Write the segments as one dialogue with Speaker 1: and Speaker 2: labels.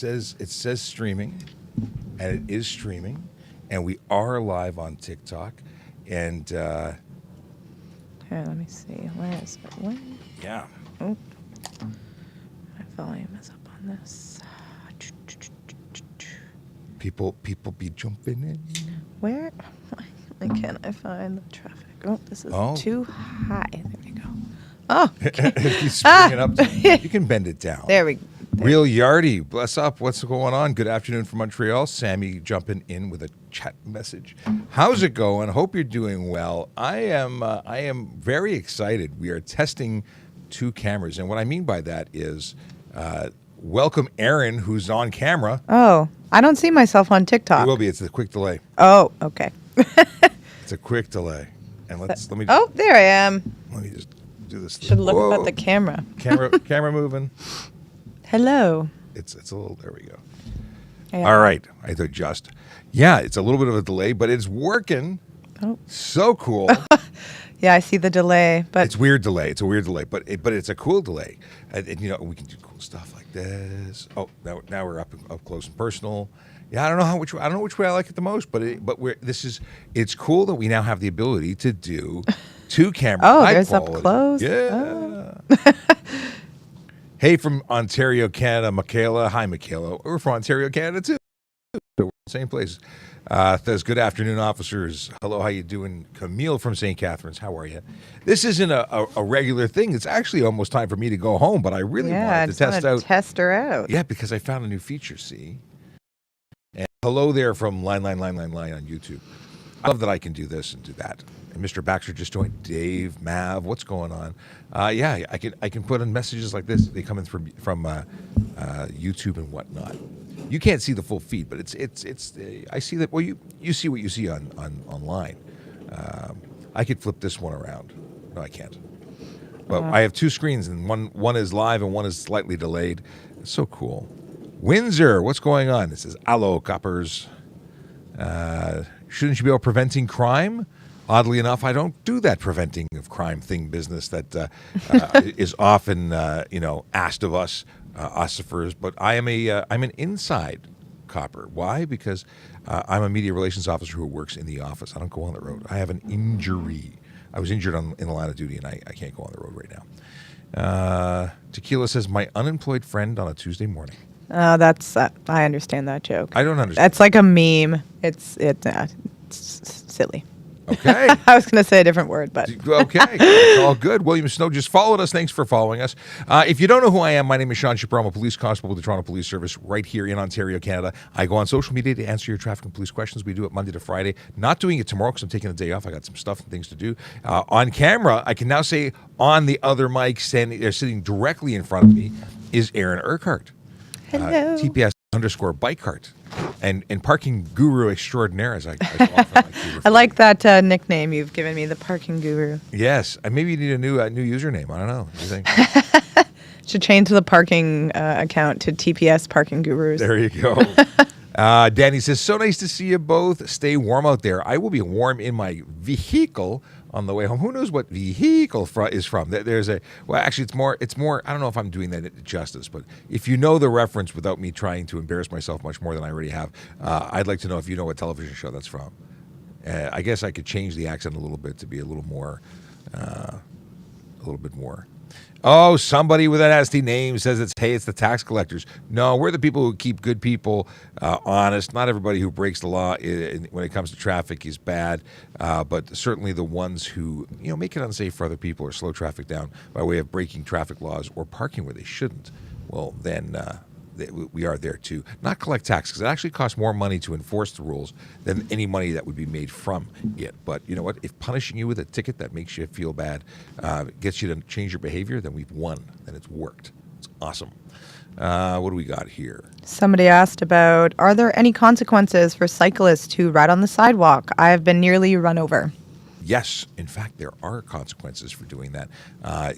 Speaker 1: It says streaming, and it is streaming, and we are live on TikTok, and
Speaker 2: Here, let me see. Where is it? Where?
Speaker 1: yeah,
Speaker 2: Oh, my volume is up on this.
Speaker 1: people be jumping in.
Speaker 2: Where? Why can't I find the traffic? Oh, this is
Speaker 1: Oh.
Speaker 2: too high. There we go. Oh, okay.
Speaker 1: You spring it up. You can bend it down.
Speaker 2: There we go.
Speaker 1: Real Yardy, bless up. What's going on? Good afternoon from Montreal. Sammy jumping in with a chat message. How's it going? Hope you're doing well. I am very excited. We are testing 2 cameras, and what I mean by that is, welcome Erin, who's on camera.
Speaker 2: Oh, I don't see myself on
Speaker 1: It
Speaker 2: TikTok.
Speaker 1: will be. It's a quick delay.
Speaker 2: Oh, okay.
Speaker 1: It's a quick delay. And let me
Speaker 2: Oh, there I am.
Speaker 1: let me just do this.
Speaker 2: Should look
Speaker 1: Whoa.
Speaker 2: up at the camera.
Speaker 1: Camera moving.
Speaker 2: Hello.
Speaker 1: It's a little. There we go.
Speaker 2: Yeah.
Speaker 1: All right. I thought just. Yeah, it's a little bit of a delay, but it's working.
Speaker 2: Oh.
Speaker 1: So cool.
Speaker 2: Yeah, I see the delay, but
Speaker 1: It's weird delay. It's a weird delay, but it's a cool delay. And, we can do cool stuff like this. Oh, now we're up close and personal. Yeah, I don't know which way I like it the most, but it's cool that we now have the ability to do 2 cameras.
Speaker 2: Oh,
Speaker 1: high
Speaker 2: there's up
Speaker 1: quality.
Speaker 2: close.
Speaker 1: Yeah.
Speaker 2: Oh.
Speaker 1: Hey, from Ontario, Canada, Michaela. Hi, Michaela. We're from Ontario, Canada too. So we're in the same place. Says, good afternoon, officers. Hello, how you doing? Camille from St. Catharines. How are you? This isn't a regular thing. It's actually almost time for me to go home, but I really
Speaker 2: Yeah, I
Speaker 1: wanted to
Speaker 2: just
Speaker 1: test
Speaker 2: wanna
Speaker 1: out.
Speaker 2: test her out.
Speaker 1: Yeah, because I found a new feature, see? And hello there from Line on YouTube. I love that I can do this and do that. And Mr. Baxter just joined. Dave, Mav, what's going on? Yeah, I can put in messages like this. They come in from YouTube and whatnot. You can't see the full feed, but it's I see that. Well, you see what you see on online. I could flip this one around. No, I can't. But I have 2 screens, and one is live and one is slightly delayed. It's so cool. Windsor, what's going on? This is Allo Coppers. Shouldn't you be about preventing crime? Oddly enough, I don't do that preventing of crime thing business that is often asked of us ossifers. But I'm an inside copper. Why? Because I'm a media relations officer who works in the office. I don't go on the road. I have an injury. I was injured in the line of duty, and I can't go on the road right now. Tequila says, my unemployed friend on a Tuesday morning.
Speaker 2: That's I understand that joke.
Speaker 1: I don't understand.
Speaker 2: That's like a meme. It's silly.
Speaker 1: Okay.
Speaker 2: I was going to say a different word, but
Speaker 1: Okay, it's all good. William Snow just followed us. Thanks for following us. If you don't know who I am, my name is Sean Shapiro. I'm a police constable with the Toronto Police Service right here in Ontario, Canada. I go on social media to answer your traffic and police questions. We do it Monday to Friday. Not doing it tomorrow because I'm taking the day off. I got some stuff and things to do. On camera, I can now say on the other mic, sitting directly in front of me, is Erin Urquhart.
Speaker 2: hello.
Speaker 1: TPS_bike cart. And parking guru extraordinaire, as I often like to refer.
Speaker 2: I like that nickname you've given me, the parking guru.
Speaker 1: Yes, and maybe you need a new username. I don't know. What do you think?
Speaker 2: Should change the parking account to TPS Parking Gurus.
Speaker 1: There you go. Danny says, so nice to see you both. Stay warm out there. I will be warm in my vehicle on the way home. Who knows what vehicle is from? Actually, it's more, I don't know if I'm doing that justice, but if you know the reference without me trying to embarrass myself much more than I already have, I'd like to know if you know what television show that's from. I guess I could change the accent a little bit to be a little bit more. Oh, somebody with a nasty name says it's the tax collectors. No, we're the people who keep good people honest. Not everybody who breaks the law when it comes to traffic is bad, but certainly the ones who make it unsafe for other people or slow traffic down by way of breaking traffic laws or parking where they shouldn't. Well, then we are there to not collect tax, because it actually costs more money to enforce the rules than any money that would be made from it. But you know what? If punishing you with a ticket that makes you feel bad gets you to change your behavior, then we've won. Then it's worked. It's awesome. What do we got here?
Speaker 2: Somebody asked about, are there any consequences for cyclists who ride on the sidewalk? I have been nearly run over.
Speaker 1: Yes, in fact, there are consequences for doing that.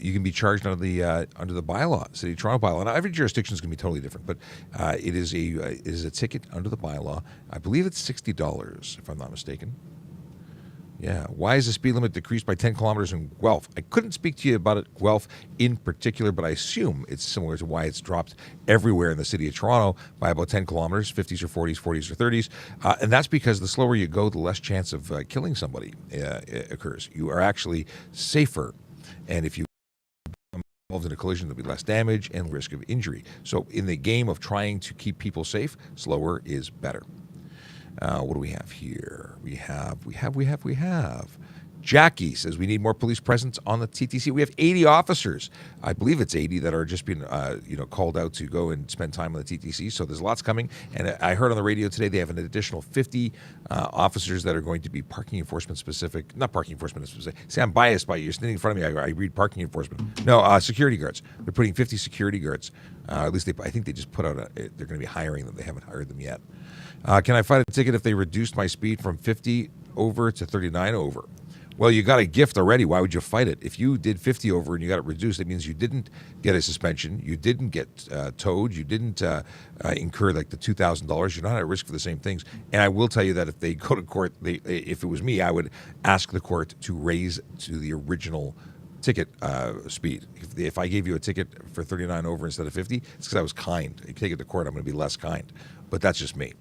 Speaker 1: You can be charged under the bylaw, City of Toronto bylaw. Now, every jurisdiction is going to be totally different, but it is a ticket under the bylaw. I believe it's $60, if I'm not mistaken. Yeah. Why is the speed limit decreased by 10 kilometers in Guelph? I couldn't speak to you about it, Guelph in particular, but I assume it's similar to why it's dropped everywhere in the city of Toronto by about 10 kilometers, 50s or 40s, 40s or 30s. And that's because the slower you go, the less chance of killing somebody occurs. You are actually safer. And if you involved in a collision, there'll be less damage and risk of injury. So in the game of trying to keep people safe, slower is better. What do we have here? We have. Jackie says we need more police presence on the TTC. We have 80 officers. I believe it's 80 that are just being, called out to go and spend time on the TTC. So there's lots coming. And I heard on the radio today they have an additional 50 officers that are going to be parking enforcement specific. Not parking enforcement specific. See, I'm biased by you. You're sitting in front of me. I read parking enforcement. No, security guards. They're putting 50 security guards. At least I think they just put out they're going to be hiring them. They haven't hired them yet. Can I find a ticket if they reduced my speed from 50 over to 39 over? Well, you got a gift already. Why would you fight it? If you did 50 over and you got it reduced, it means you didn't get a suspension, you didn't get towed, you didn't incur like the $2,000. You're not at risk for the same things. And I will tell you that if they go to court, if it was me, I would ask the court to raise to the original ticket speed. If I gave you a ticket for 39 over instead of 50, it's because I was kind. If you take it to court, I'm going to be less kind. But that's just me.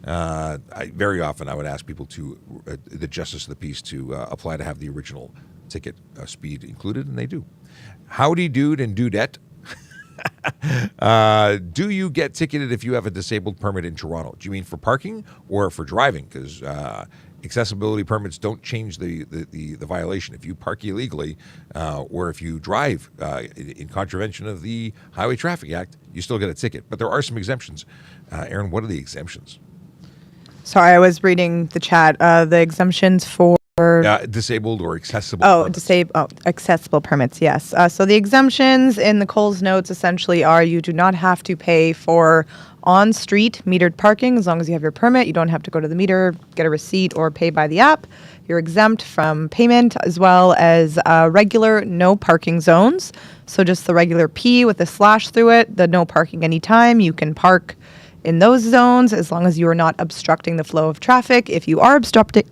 Speaker 1: Very often I would ask people to, the justice of the peace, to apply to have the original ticket speed included, and they do. Howdy, dude and dudette. Do you get ticketed if you have a disabled permit in Toronto? Do you mean for parking or for driving? Because accessibility permits don't change the violation. If you park illegally or if you drive in contravention of the Highway Traffic Act, you still get a ticket. But there are some exemptions. Erin, what are the exemptions?
Speaker 2: Sorry, I was reading the chat. The exemptions for
Speaker 1: disabled or accessible.
Speaker 2: Accessible permits. Yes. So the exemptions in the Coles notes essentially are: you do not have to pay for on-street metered parking as long as you have your permit. You don't have to go to the meter, get a receipt, or pay by the app. You're exempt from payment, as well as regular no parking zones. So just the regular P with a slash through it, the no parking anytime. You can park in those zones as long as you are not obstructing the flow of traffic. If you are obstructing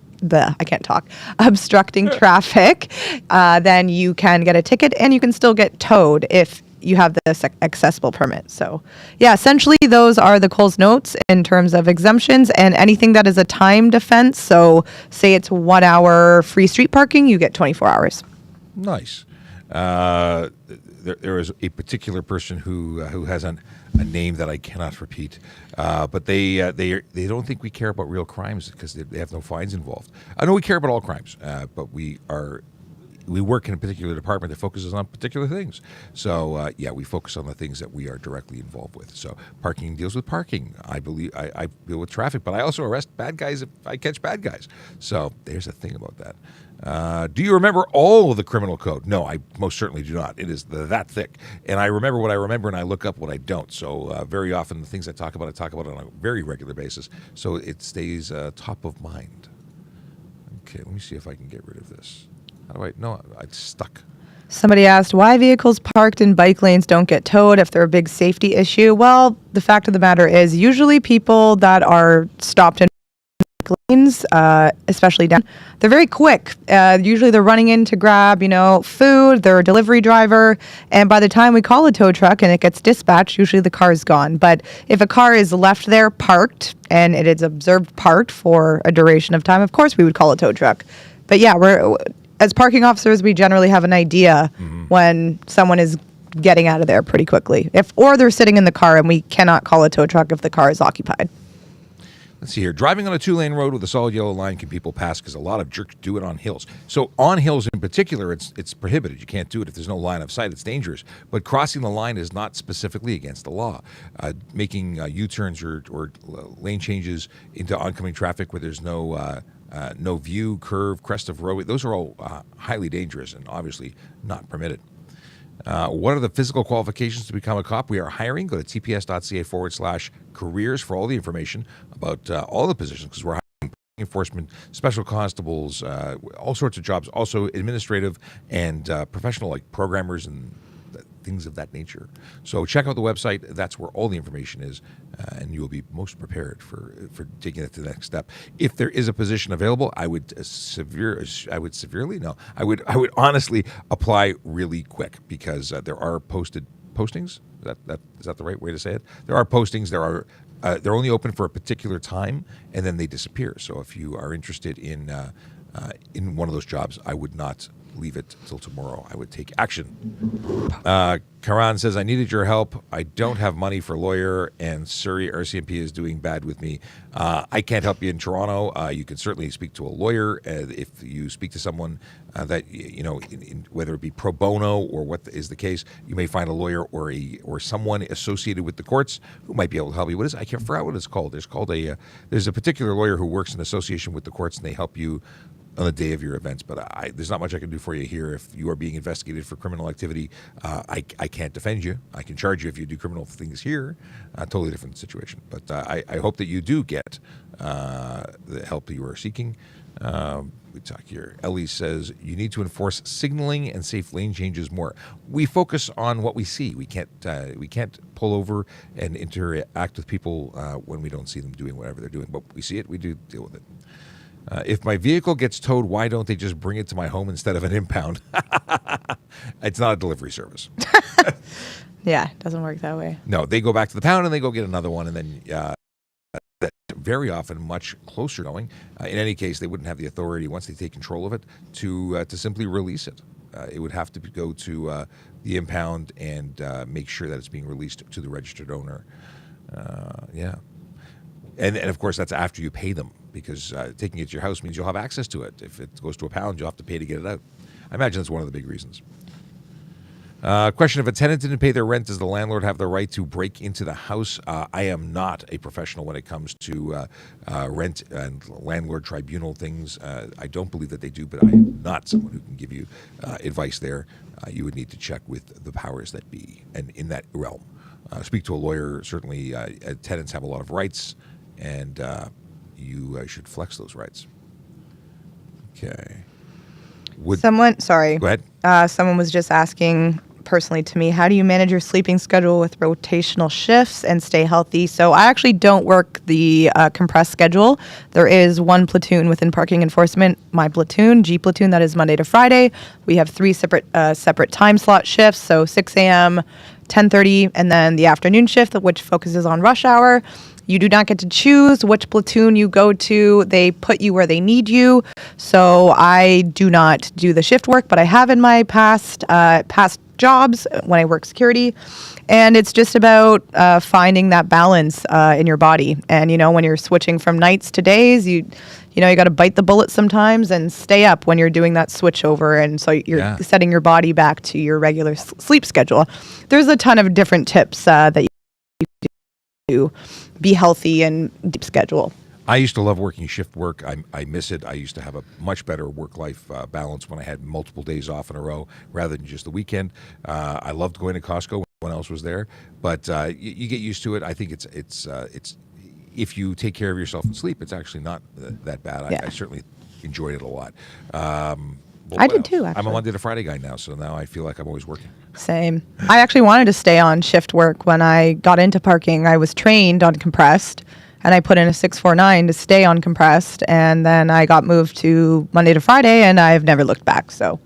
Speaker 2: traffic, then you can get a ticket and you can still get towed if you have this accessible permit. So yeah, essentially those are the Coles notes in terms of exemptions, and anything that is a timed offense. So say it's 1 hour free street parking, you get 24 hours.
Speaker 1: Nice. There is a particular person who has a name that I cannot repeat, but they don't think we care about real crimes because they have no fines involved. I know we care about all crimes, but we work in a particular department that focuses on particular things. So we focus on the things that we are directly involved with. So parking deals with parking. I believe I deal with traffic, but I also arrest bad guys if I catch bad guys. So there's a thing about that. Do you remember all of the criminal code? No, I most certainly do not. It is that thick. And I remember what I remember and I look up what I don't. So very often the things I talk about on a very regular basis. So it stays top of mind. Okay, let me see if I can get rid of this. How do I? No, it's stuck.
Speaker 2: Somebody asked why vehicles parked in bike lanes don't get towed if they're a big safety issue. Well, the fact of the matter is usually people that are stopped in lanes, especially down, they're very quick. Usually they're running in to grab, food, they're a delivery driver, and by the time we call a tow truck and it gets dispatched, usually the car's gone. But if a car is left there parked and it is observed parked for a duration of time, of course we would call a tow truck. But yeah, as parking officers, we generally have an idea when someone is getting out of there pretty quickly. Or they're sitting in the car and we cannot call a tow truck if the car is occupied.
Speaker 1: Let's see here. Driving on a 2-lane road with a solid yellow line, can people pass? Because a lot of jerks do it on hills. So on hills in particular, it's prohibited. You can't do it if there's no line of sight. It's dangerous. But crossing the line is not specifically against the law. Making U-turns or lane changes into oncoming traffic where there's no view, curve, crest of roadway, those are all highly dangerous and obviously not permitted. What are the physical qualifications to become a cop? We are hiring. Go to tps.ca/careers for all the information about all the positions, because we're hiring enforcement, special constables, all sorts of jobs, also administrative and professional, like programmers and things of that nature. So check out the website. That's where all the information is, and you will be most prepared for taking it to the next step. If there is a position available, I would honestly apply really quick, because there are postings. Is that the right way to say it? There are postings. They're only open for a particular time, and then they disappear. So if you are interested in one of those jobs, I would not leave it till tomorrow. I would take action. Karan says, I needed your help. I don't have money for lawyer, and Surrey RCMP is doing bad with me. I can't help you in Toronto. You can certainly speak to a lawyer. If you speak to someone that, whether it be pro bono or what is the case, you may find a lawyer or someone associated with the courts who might be able to help you. I can't forget what it's called. There's a particular lawyer who works in association with the courts, and they help you on the day of your events. But there's not much I can do for you here. If you are being investigated for criminal activity, I can't defend you. I can charge you if you do criminal things here. Totally different situation. But I hope that you do get the help you are seeking. We talk here. Ellie says, you need to enforce signaling and safe lane changes more. We focus on what we see. We can't pull over and interact with people when we don't see them doing whatever they're doing. But we see it, we do deal with it. If my vehicle gets towed, why don't they just bring it to my home instead of an impound? It's not a delivery service.
Speaker 2: Yeah, it doesn't work that way.
Speaker 1: No, they go back to the pound and they go get another one, and then very often much closer going. In any case, they wouldn't have the authority, once they take control of it, to simply release it. It would have to go to the impound and make sure that it's being released to the registered owner. Yeah. And of course, that's after you pay them, because taking it to your house means you'll have access to it. If it goes to a pound, you'll have to pay to get it out. I imagine that's one of the big reasons. Question: if a tenant didn't pay their rent, does the landlord have the right to break into the house? I am not a professional when it comes to rent and landlord tribunal things. I don't believe that they do, but I am not someone who can give you advice there. You would need to check with the powers that be, and in that realm, speak to a lawyer. Certainly, tenants have a lot of rights, and you should flex those rights. Okay. Go
Speaker 2: ahead. Someone was just asking personally to me, how do you manage your sleeping schedule with rotational shifts and stay healthy? So I actually don't work the compressed schedule. There is one platoon within parking enforcement, my platoon, G platoon, that is Monday to Friday. We have 3 separate time slot shifts, so 6 a.m., 10:30, and then the afternoon shift, which focuses on rush hour. You do not get to choose which platoon you go to. They put you where they need you. So I do not do the shift work, but I have in my past jobs when I work security. And it's just about finding that balance in your body. And, when you're switching from nights to days, you got to bite the bullet sometimes and stay up when you're doing that switch over. And so you're setting your body back to your regular sleep schedule. There's a ton of different tips that you can do to be healthy and deep schedule.
Speaker 1: I used to love working shift work. I miss it. I used to have a much better work-life balance when I had multiple days off in a row rather than just the weekend. I loved going to Costco when no one else was there, but you get used to it. I think it's if you take care of yourself and sleep, it's actually not that bad. I certainly enjoyed it a lot.
Speaker 2: I did too, actually.
Speaker 1: I'm a Monday to Friday guy now, so now I feel like I'm always working.
Speaker 2: Same. I actually wanted to stay on shift work when I got into parking. I was trained on compressed, and I put in a 649 to stay on compressed, and then I got moved to Monday to Friday, and I've never looked back. So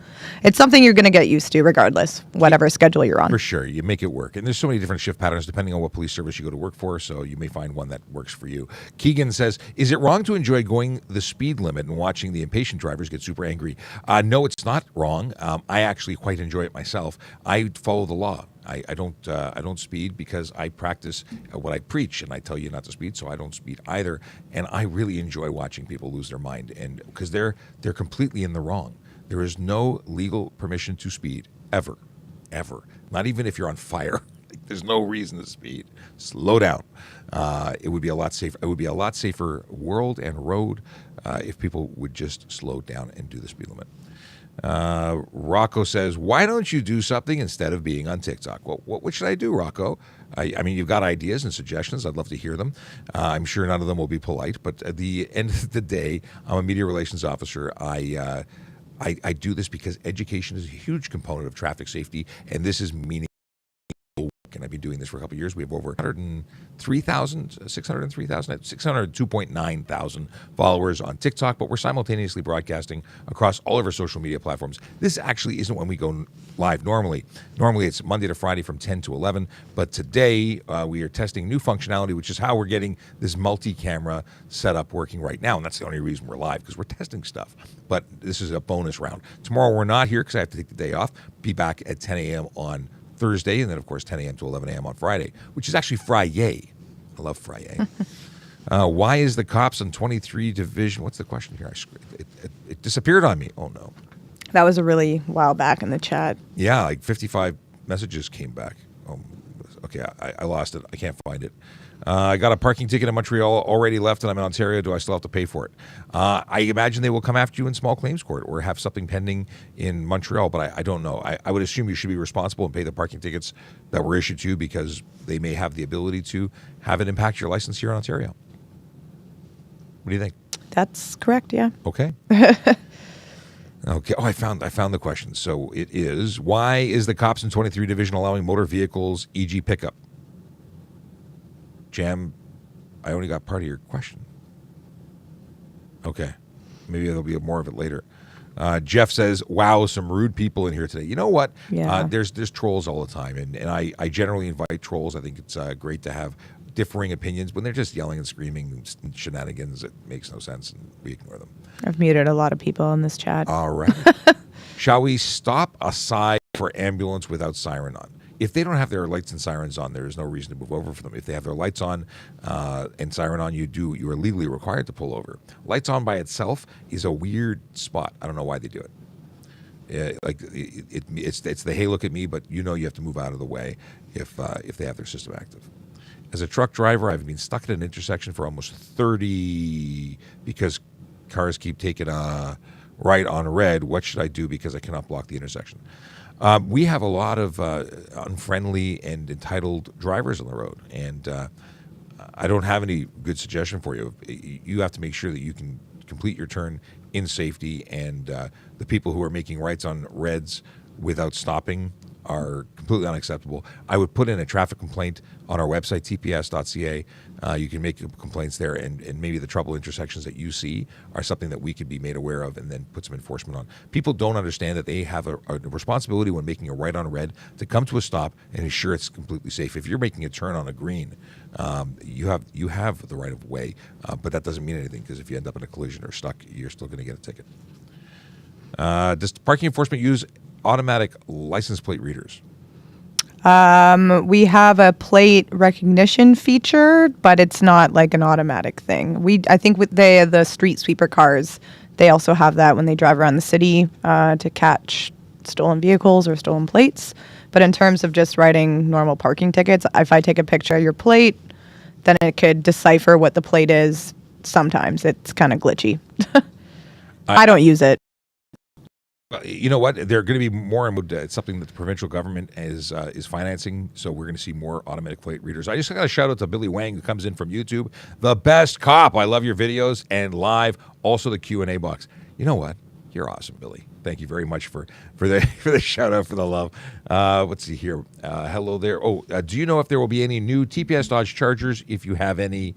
Speaker 2: it's something you're going to get used to regardless, whatever schedule you're on.
Speaker 1: For sure. You make it work. And there's so many different shift patterns depending on what police service you go to work for, so you may find one that works for you. Keegan says, is it wrong to enjoy going the speed limit and watching the impatient drivers get super angry? No, it's not wrong. I actually quite enjoy it myself. I follow the law. I don't speed because I practice what I preach, and I tell you not to speed, so I don't speed either. And I really enjoy watching people lose their mind, and because they're completely in the wrong. There is no legal permission to speed ever. Not even if you're on fire. There's no reason to speed. Slow down. It would be a lot safer. It would be a lot safer world and road if people would just slow down and do the speed limit. Rocco says, why don't you do something instead of being on TikTok? Well, what should I do, Rocco? I mean, you've got ideas and suggestions. I'd love to hear them. I'm sure none of them will be polite, but at the end of the day, I'm a media relations officer. I do this because education is a huge component of traffic safety, and this is meaningful. and I've been doing this for a couple of years. We have over 602.9 thousand followers on TikTok, but we're simultaneously broadcasting across all of our social media platforms. This actually isn't when we go live normally. Normally it's Monday to Friday from 10 to 11, but today we are testing new functionality, which is how we're getting this multi-camera setup working right now, and that's the only reason we're live, because we're testing stuff. But this is a bonus round. Tomorrow we're not here because I have to take the day off. Be back at 10 a.m. on Thursday, and then, of course, 10 a.m. to 11 a.m. on Friday, which is actually Friday. I love Friday. Why is the cops on 23 Division? What's the question here? It disappeared on me. Oh, no.
Speaker 2: That was a really while back in the chat.
Speaker 1: Yeah, like 55 messages came back. Oh, okay, I lost it. I can't find it. I got a parking ticket in Montreal, already left, and I'm in Ontario. Do I still have to pay for it? I imagine they will come after you in small claims court or have something pending in Montreal, but I don't know. I would assume you should be responsible and pay the parking tickets that were issued to you, because they may have the ability to have it impact your license here in Ontario. What do you think?
Speaker 2: That's correct, yeah.
Speaker 1: Okay. Okay. Oh, I found the question. So it is, why is the cops in 23 Division allowing motor vehicles, e.g. pickup? Jam, I only got part of your question. Okay. Maybe there'll be more of it later. Jeff says, wow, some rude people in here today. You know what?
Speaker 2: Yeah.
Speaker 1: There's trolls all the time, and I generally invite trolls. I think it's great to have differing opinions. When they're just yelling and screaming and shenanigans, it makes no sense, and we ignore them.
Speaker 2: I've muted a lot of people in this chat.
Speaker 1: All right. Shall we stop aside for ambulance without siren on? If they don't have their lights and sirens on, there is no reason to move over for them. If they have their lights on and siren on, you are legally required to pull over. Lights on by itself is a weird spot. I don't know why they do it. It's the hey, look at me, but you have to move out of the way if they have their system active. As a truck driver, I've been stuck at an intersection for almost 30 because cars keep taking right on red. What should I do because I cannot block the intersection? We have a lot of unfriendly and entitled drivers on the road, and I don't have any good suggestion for you. You have to make sure that you can complete your turn in safety, and the people who are making rights on reds without stopping are completely unacceptable. I would put in a traffic complaint on our website, tps.ca. You can make complaints there, and maybe the trouble intersections that you see are something that we could be made aware of and then put some enforcement on. People don't understand that they have a responsibility when making a right on red to come to a stop and ensure it's completely safe. If you're making a turn on a green, you have the right of way, but that doesn't mean anything, because if you end up in a collision or stuck, you're still going to get a ticket. Does parking enforcement use automatic license plate readers?
Speaker 2: We have a plate recognition feature, but it's not like an automatic thing. I think with the street sweeper cars, they also have that when they drive around the city to catch stolen vehicles or stolen plates. But in terms of just writing normal parking tickets, if I take a picture of your plate, then it could decipher what the plate is. Sometimes it's kind of glitchy. I don't use it.
Speaker 1: You know what? They're going to be more. It's something that the provincial government is financing, so we're going to see more automatic plate readers. I just got a shout out to Billy Wang, who comes in from YouTube. The best cop. I love your videos and live. Also the Q&A box. You know what? You're awesome, Billy. Thank you very much for the shout out, for the love. Let's see here. Hello there. Do you know if there will be any new TPS Dodge Chargers? If you have any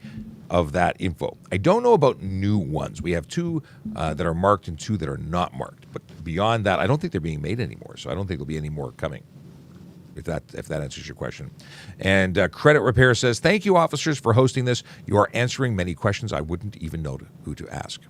Speaker 1: of that info, I don't know about new ones. We have 2 that are marked and 2 that are not marked. But beyond that, I don't think they're being made anymore. So I don't think there'll be any more coming. If that answers your question. And Credit Repair says, thank you, officers, for hosting this. You are answering many questions I wouldn't even know who to ask.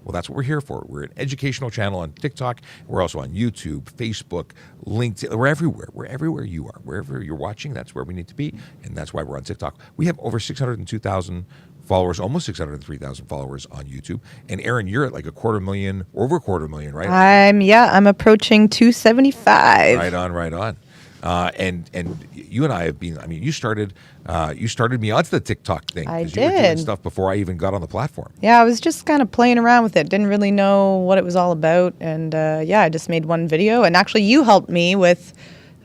Speaker 1: Well, that's what we're here for. We're an educational channel on TikTok. We're also on YouTube, Facebook, LinkedIn. We're everywhere. We're everywhere you are. Wherever you're watching, that's where we need to be. And that's why we're on TikTok. We have over 602,000 followers, almost 603,000 followers on YouTube. And Erin, you're at like over 250,000, right?
Speaker 2: I'm approaching 275.
Speaker 1: Right on. And you and I have been. I mean, you started me onto the TikTok thing.
Speaker 2: I
Speaker 1: did. You were doing stuff before I even got on the platform.
Speaker 2: Yeah, I was just kind of playing around with it. Didn't really know what it was all about, and I just made one video. And actually, you helped me with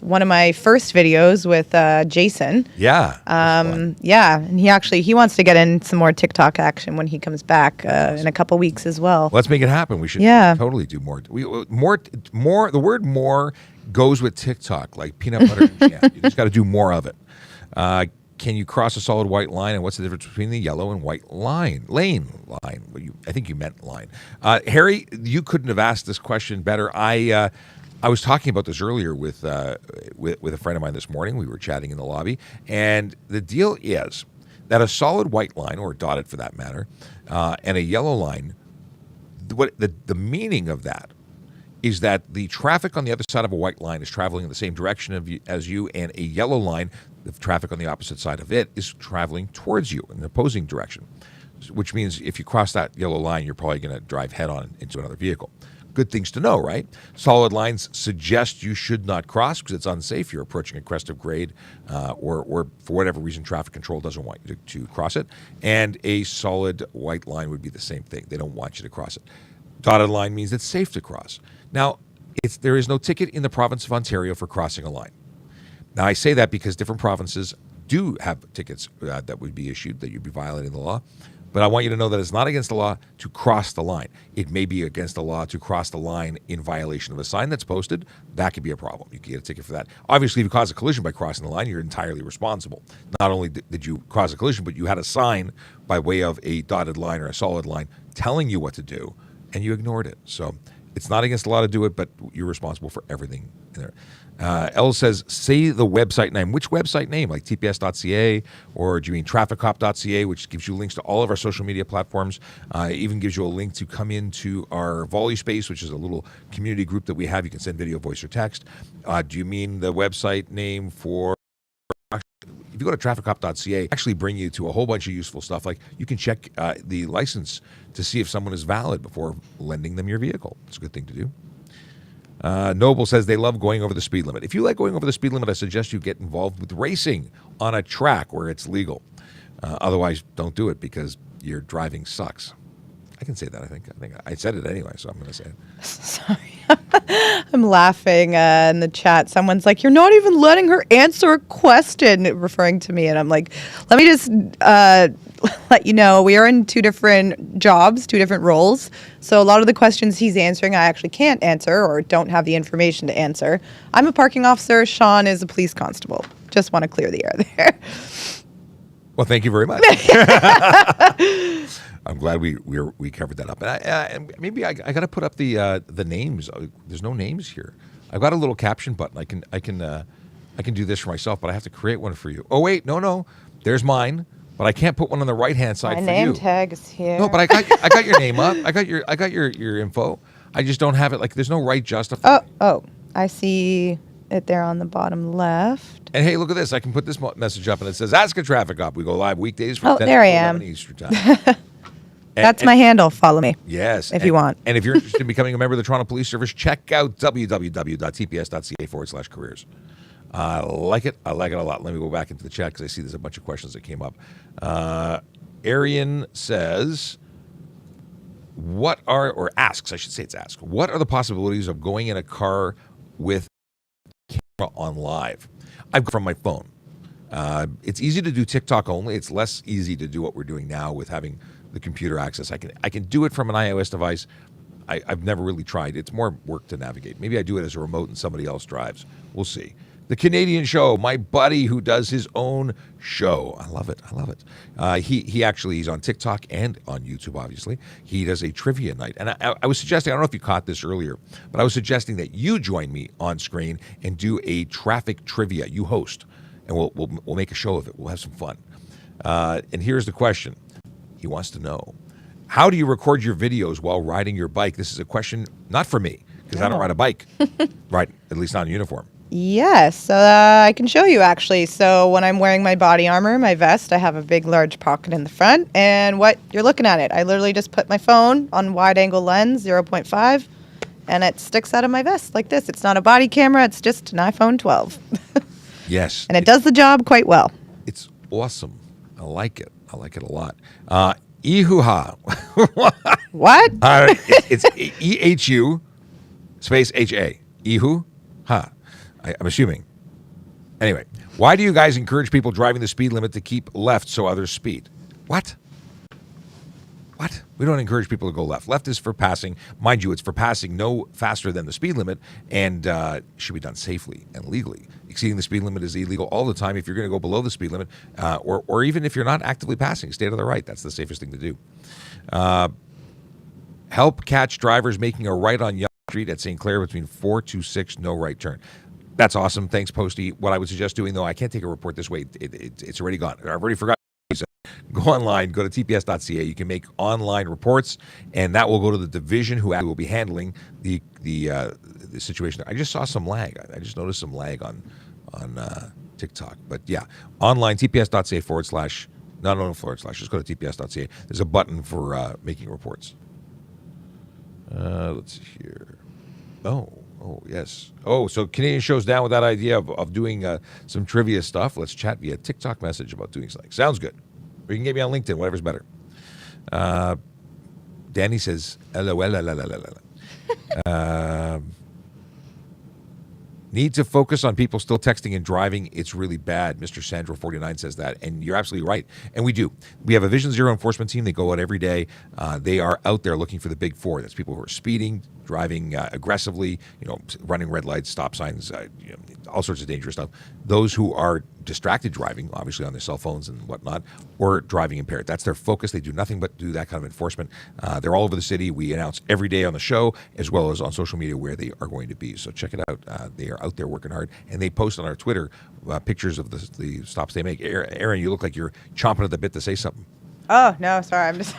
Speaker 2: one of my first videos with Jason.
Speaker 1: Yeah.
Speaker 2: And he wants to get in some more TikTok action when he comes back in a couple weeks as well.
Speaker 1: Let's make it happen. We should totally do more. More. The word "more" goes with TikTok, like peanut butter and jam. You just got to do more of it. Can you cross a solid white line, and what's the difference between the yellow and white lane? Lane line. Well, I think you meant line. Harry, you couldn't have asked this question better. I was talking about this earlier with a friend of mine this morning. We were chatting in the lobby, and the deal is that a solid white line, or dotted for that matter, and a yellow line, the meaning of that is that the traffic on the other side of a white line is traveling in the same direction as you, and a yellow line, the traffic on the opposite side of it, is traveling towards you in the opposing direction, which means if you cross that yellow line, you're probably going to drive head-on into another vehicle. Good things to know, right? Solid lines suggest you should not cross because it's unsafe. You're approaching a crest of grade, or for whatever reason, traffic control doesn't want you to cross it. And a solid white line would be the same thing. They don't want you to cross it. Dotted line means it's safe to cross. Now, there is no ticket in the province of Ontario for crossing a line. Now, I say that because different provinces do have tickets that would be issued, that you'd be violating the law. But I want you to know that it's not against the law to cross the line. It may be against the law to cross the line in violation of a sign that's posted. That could be a problem. You can get a ticket for that. Obviously, if you cause a collision by crossing the line, you're entirely responsible. Not only did you cause a collision, but you had a sign by way of a dotted line or a solid line telling you what to do, and you ignored it. So it's not against the law to do it, but you're responsible for everything in there. Elle says, say the website name. Which website name? Like tps.ca, or do you mean trafficcop.ca, which gives you links to all of our social media platforms. It even gives you a link to come into our Volley Space, which is a little community group that we have. You can send video, voice, or text. Do you mean the website name for... If you go to trafficcop.ca, actually bring you to a whole bunch of useful stuff. Like you can check the license to see if someone is valid before lending them your vehicle. It's a good thing to do. Noble says they love going over the speed limit. If you like going over the speed limit, I suggest you get involved with racing on a track where it's legal. Otherwise, don't do it because your driving sucks. I can say that, I think I said it anyway, so I'm going to say it.
Speaker 2: Sorry. I'm laughing in the chat. Someone's like, you're not even letting her answer a question, referring to me. And I'm like, let me just let you know, we are in two different jobs, two different roles. So a lot of the questions he's answering, I actually can't answer or don't have the information to answer. I'm a parking officer. Sean is a police constable. Just want to clear the air there.
Speaker 1: Well, thank you very much. I'm glad we covered that up. And maybe I got to put up the names. There's no names here. I've got a little caption button. I can do this for myself, but I have to create one for you. Oh wait, no. There's mine, but I can't put one on the right hand side for you.
Speaker 2: My name tag is here.
Speaker 1: No, but I got your name up. I got your info. I just don't have it. Like there's no right justify.
Speaker 2: Oh, I see it there on the bottom left.
Speaker 1: And hey, look at this. I can put this message up, and it says, "Ask a Traffic Cop." We go live weekdays from 10
Speaker 2: there
Speaker 1: to
Speaker 2: I
Speaker 1: 11
Speaker 2: am.
Speaker 1: Eastern Time.
Speaker 2: That's my handle. Follow me.
Speaker 1: Yes.
Speaker 2: If you want.
Speaker 1: And if you're interested in becoming a member of the Toronto Police Service, check out www.tps.ca/careers. I like it. I like it a lot. Let me go back into the chat because I see there's a bunch of questions that came up. Arian says, what are the possibilities of going in a car with camera on live? I've from my phone. It's easy to do TikTok only. It's less easy to do what we're doing now with having the computer access. I can do it from an iOS device. I've never really tried. It's more work to navigate. Maybe I do it as a remote and somebody else drives. We'll see. The Canadian Show, my buddy who does his own show. I love it. He's on TikTok and on YouTube, obviously. He does a trivia night. And I was suggesting, I don't know if you caught this earlier, but I was suggesting that you join me on screen and do a traffic trivia. You host, and we'll make a show of it. We'll have some fun. And here's the question. He wants to know, how do you record your videos while riding your bike? This is a question not for me, because I don't ride a bike, right? At least not in uniform.
Speaker 2: Yes, so I can show you actually. So when I'm wearing my body armor, my vest, I have a big, large pocket in the front. And what you're looking at it, I literally just put my phone on wide angle lens, 0.5, and it sticks out of my vest like this. It's not a body camera, it's just an iPhone 12.
Speaker 1: Yes.
Speaker 2: And it does the job quite well.
Speaker 1: It's awesome. I like it. I like it a lot. Ihuha.
Speaker 2: What?
Speaker 1: It's EHU space HA. Ihu-ha. I'm assuming. Anyway, why do you guys encourage people driving the speed limit to keep left so others speed? What? We don't encourage people to go left. Left is for passing. Mind you, it's for passing no faster than the speed limit and should be done safely and legally. Exceeding the speed limit is illegal all the time. If you're going to go below the speed limit, or even if you're not actively passing, stay to the right. That's the safest thing to do. Help catch drivers making a right on Yonge Street at St. Clair between 426, no right turn. That's awesome. Thanks, Posty. What I would suggest doing, though, I can't take a report this way. It's already gone. I've already forgotten. Go online, go to tps.ca. You can make online reports, and that will go to the division who will be handling the situation. I just saw some lag. I just noticed some lag on TikTok. But yeah, online, tps.ca / not on / just go to tps.ca. There's a button for making reports. Let's see here. Oh, yes. Oh, so Canadian Show's down with that idea of doing some trivia stuff. Let's chat via TikTok message about doing something. Sounds good. Or you can get me on LinkedIn, whatever's better. Danny says, LOL. Need to focus on people still texting and driving. It's really bad. Mr. Sandro49 says that, and you're absolutely right. And we do. We have a Vision Zero enforcement team. They go out every day. They are out there looking for the big four. That's people who are speeding, driving aggressively, running red lights, stop signs, all sorts of dangerous stuff. Those who are distracted driving, obviously on their cell phones and whatnot, or driving impaired. That's their focus. They do nothing but do that kind of enforcement. They're all over the city. We announce every day on the show as well as on social media where they are going to be. So check it out. They are out there working hard, and they post on our Twitter pictures of the stops they make. Erin, you look like you're chomping at the bit to say something.
Speaker 2: Oh, no, sorry. I'm just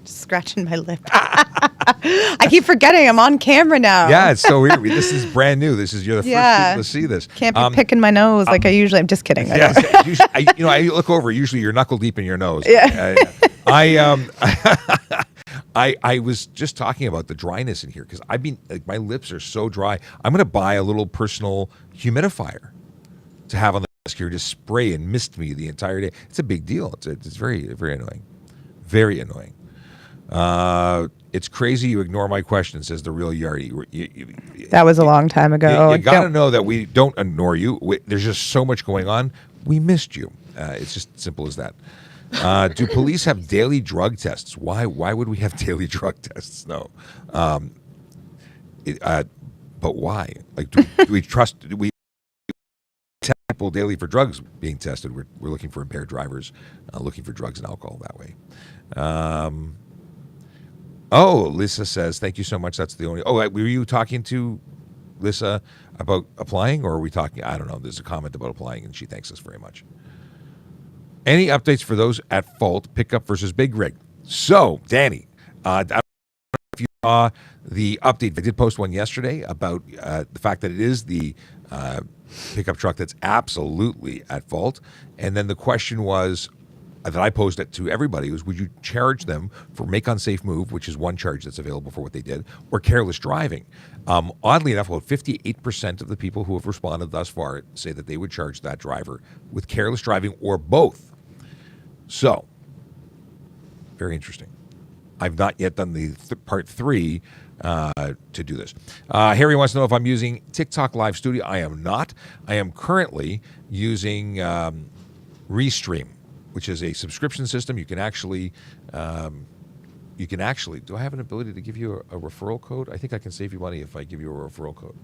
Speaker 2: scratching my lip. I keep forgetting I'm on camera now.
Speaker 1: Yeah, it's so weird. This is brand new. You're the first people to see this.
Speaker 2: Can't be picking my nose like I usually. I'm just kidding.
Speaker 1: Yes, I look over. Usually, you're knuckle deep in your nose.
Speaker 2: Yeah.
Speaker 1: I was just talking about the dryness in here because my lips are so dry. I'm going to buy a little personal humidifier to have on the desk here, just spray and mist me the entire day. It's a big deal. It's very, very annoying. Very annoying. It's crazy you ignore my question, says the real Yardy.
Speaker 2: That was a long time ago.
Speaker 1: You got to know that we don't ignore you. There's just so much going on. We missed you. It's just simple as that. Do police have daily drug tests? Why would we have daily drug tests? No. But why? Like, do we trust? Do we test people daily for drugs being tested? We're looking for impaired drivers, looking for drugs and alcohol that way. Lisa says, thank you so much. That's the only. Were you talking to Lisa about applying, or are we talking? I don't know. There's a comment about applying, and she thanks us very much. Any updates for those at fault, pickup versus big rig? So, Danny, I don't know if you saw the update. I did post one yesterday about the fact that it is the pickup truck that's absolutely at fault. And then the question was, that I posed it to everybody, was would you charge them for make unsafe move, which is one charge that's available for what they did, or careless driving? Oddly enough, about 58% of the people who have responded thus far say that they would charge that driver with careless driving or both. So, very interesting. I've not yet done the part 3 to do this. Harry wants to know if I'm using TikTok Live Studio. I am not. I am currently using Restream, which is a subscription system. You can actually, do I have an ability to give you a referral code? I think I can save you money if I give you a referral code.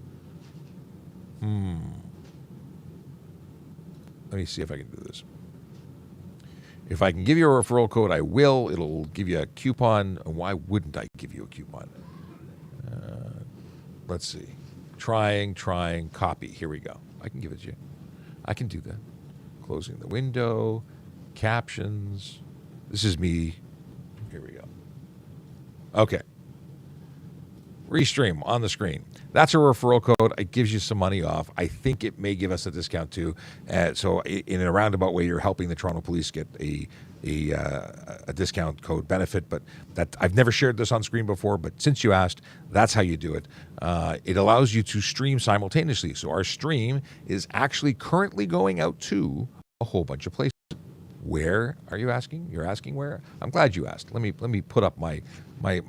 Speaker 1: Let me see if I can do this. If I can give you a referral code, I will. It'll give you a coupon. Why wouldn't I give you a coupon? Let's see. Trying, copy. Here we go. I can give it to you. I can do that. Closing the window. Captions. This is me. Here we go. Okay. Restream on the screen. That's a referral code. It gives you some money off. I think it may give us a discount too. So in a roundabout way, you're helping the Toronto Police get a discount code benefit. But that I've never shared this on screen before. But since you asked, that's how you do it. It allows you to stream simultaneously. So our stream is actually currently going out to a whole bunch of places. Where are you asking? You're asking where? I'm glad you asked. Let me put up my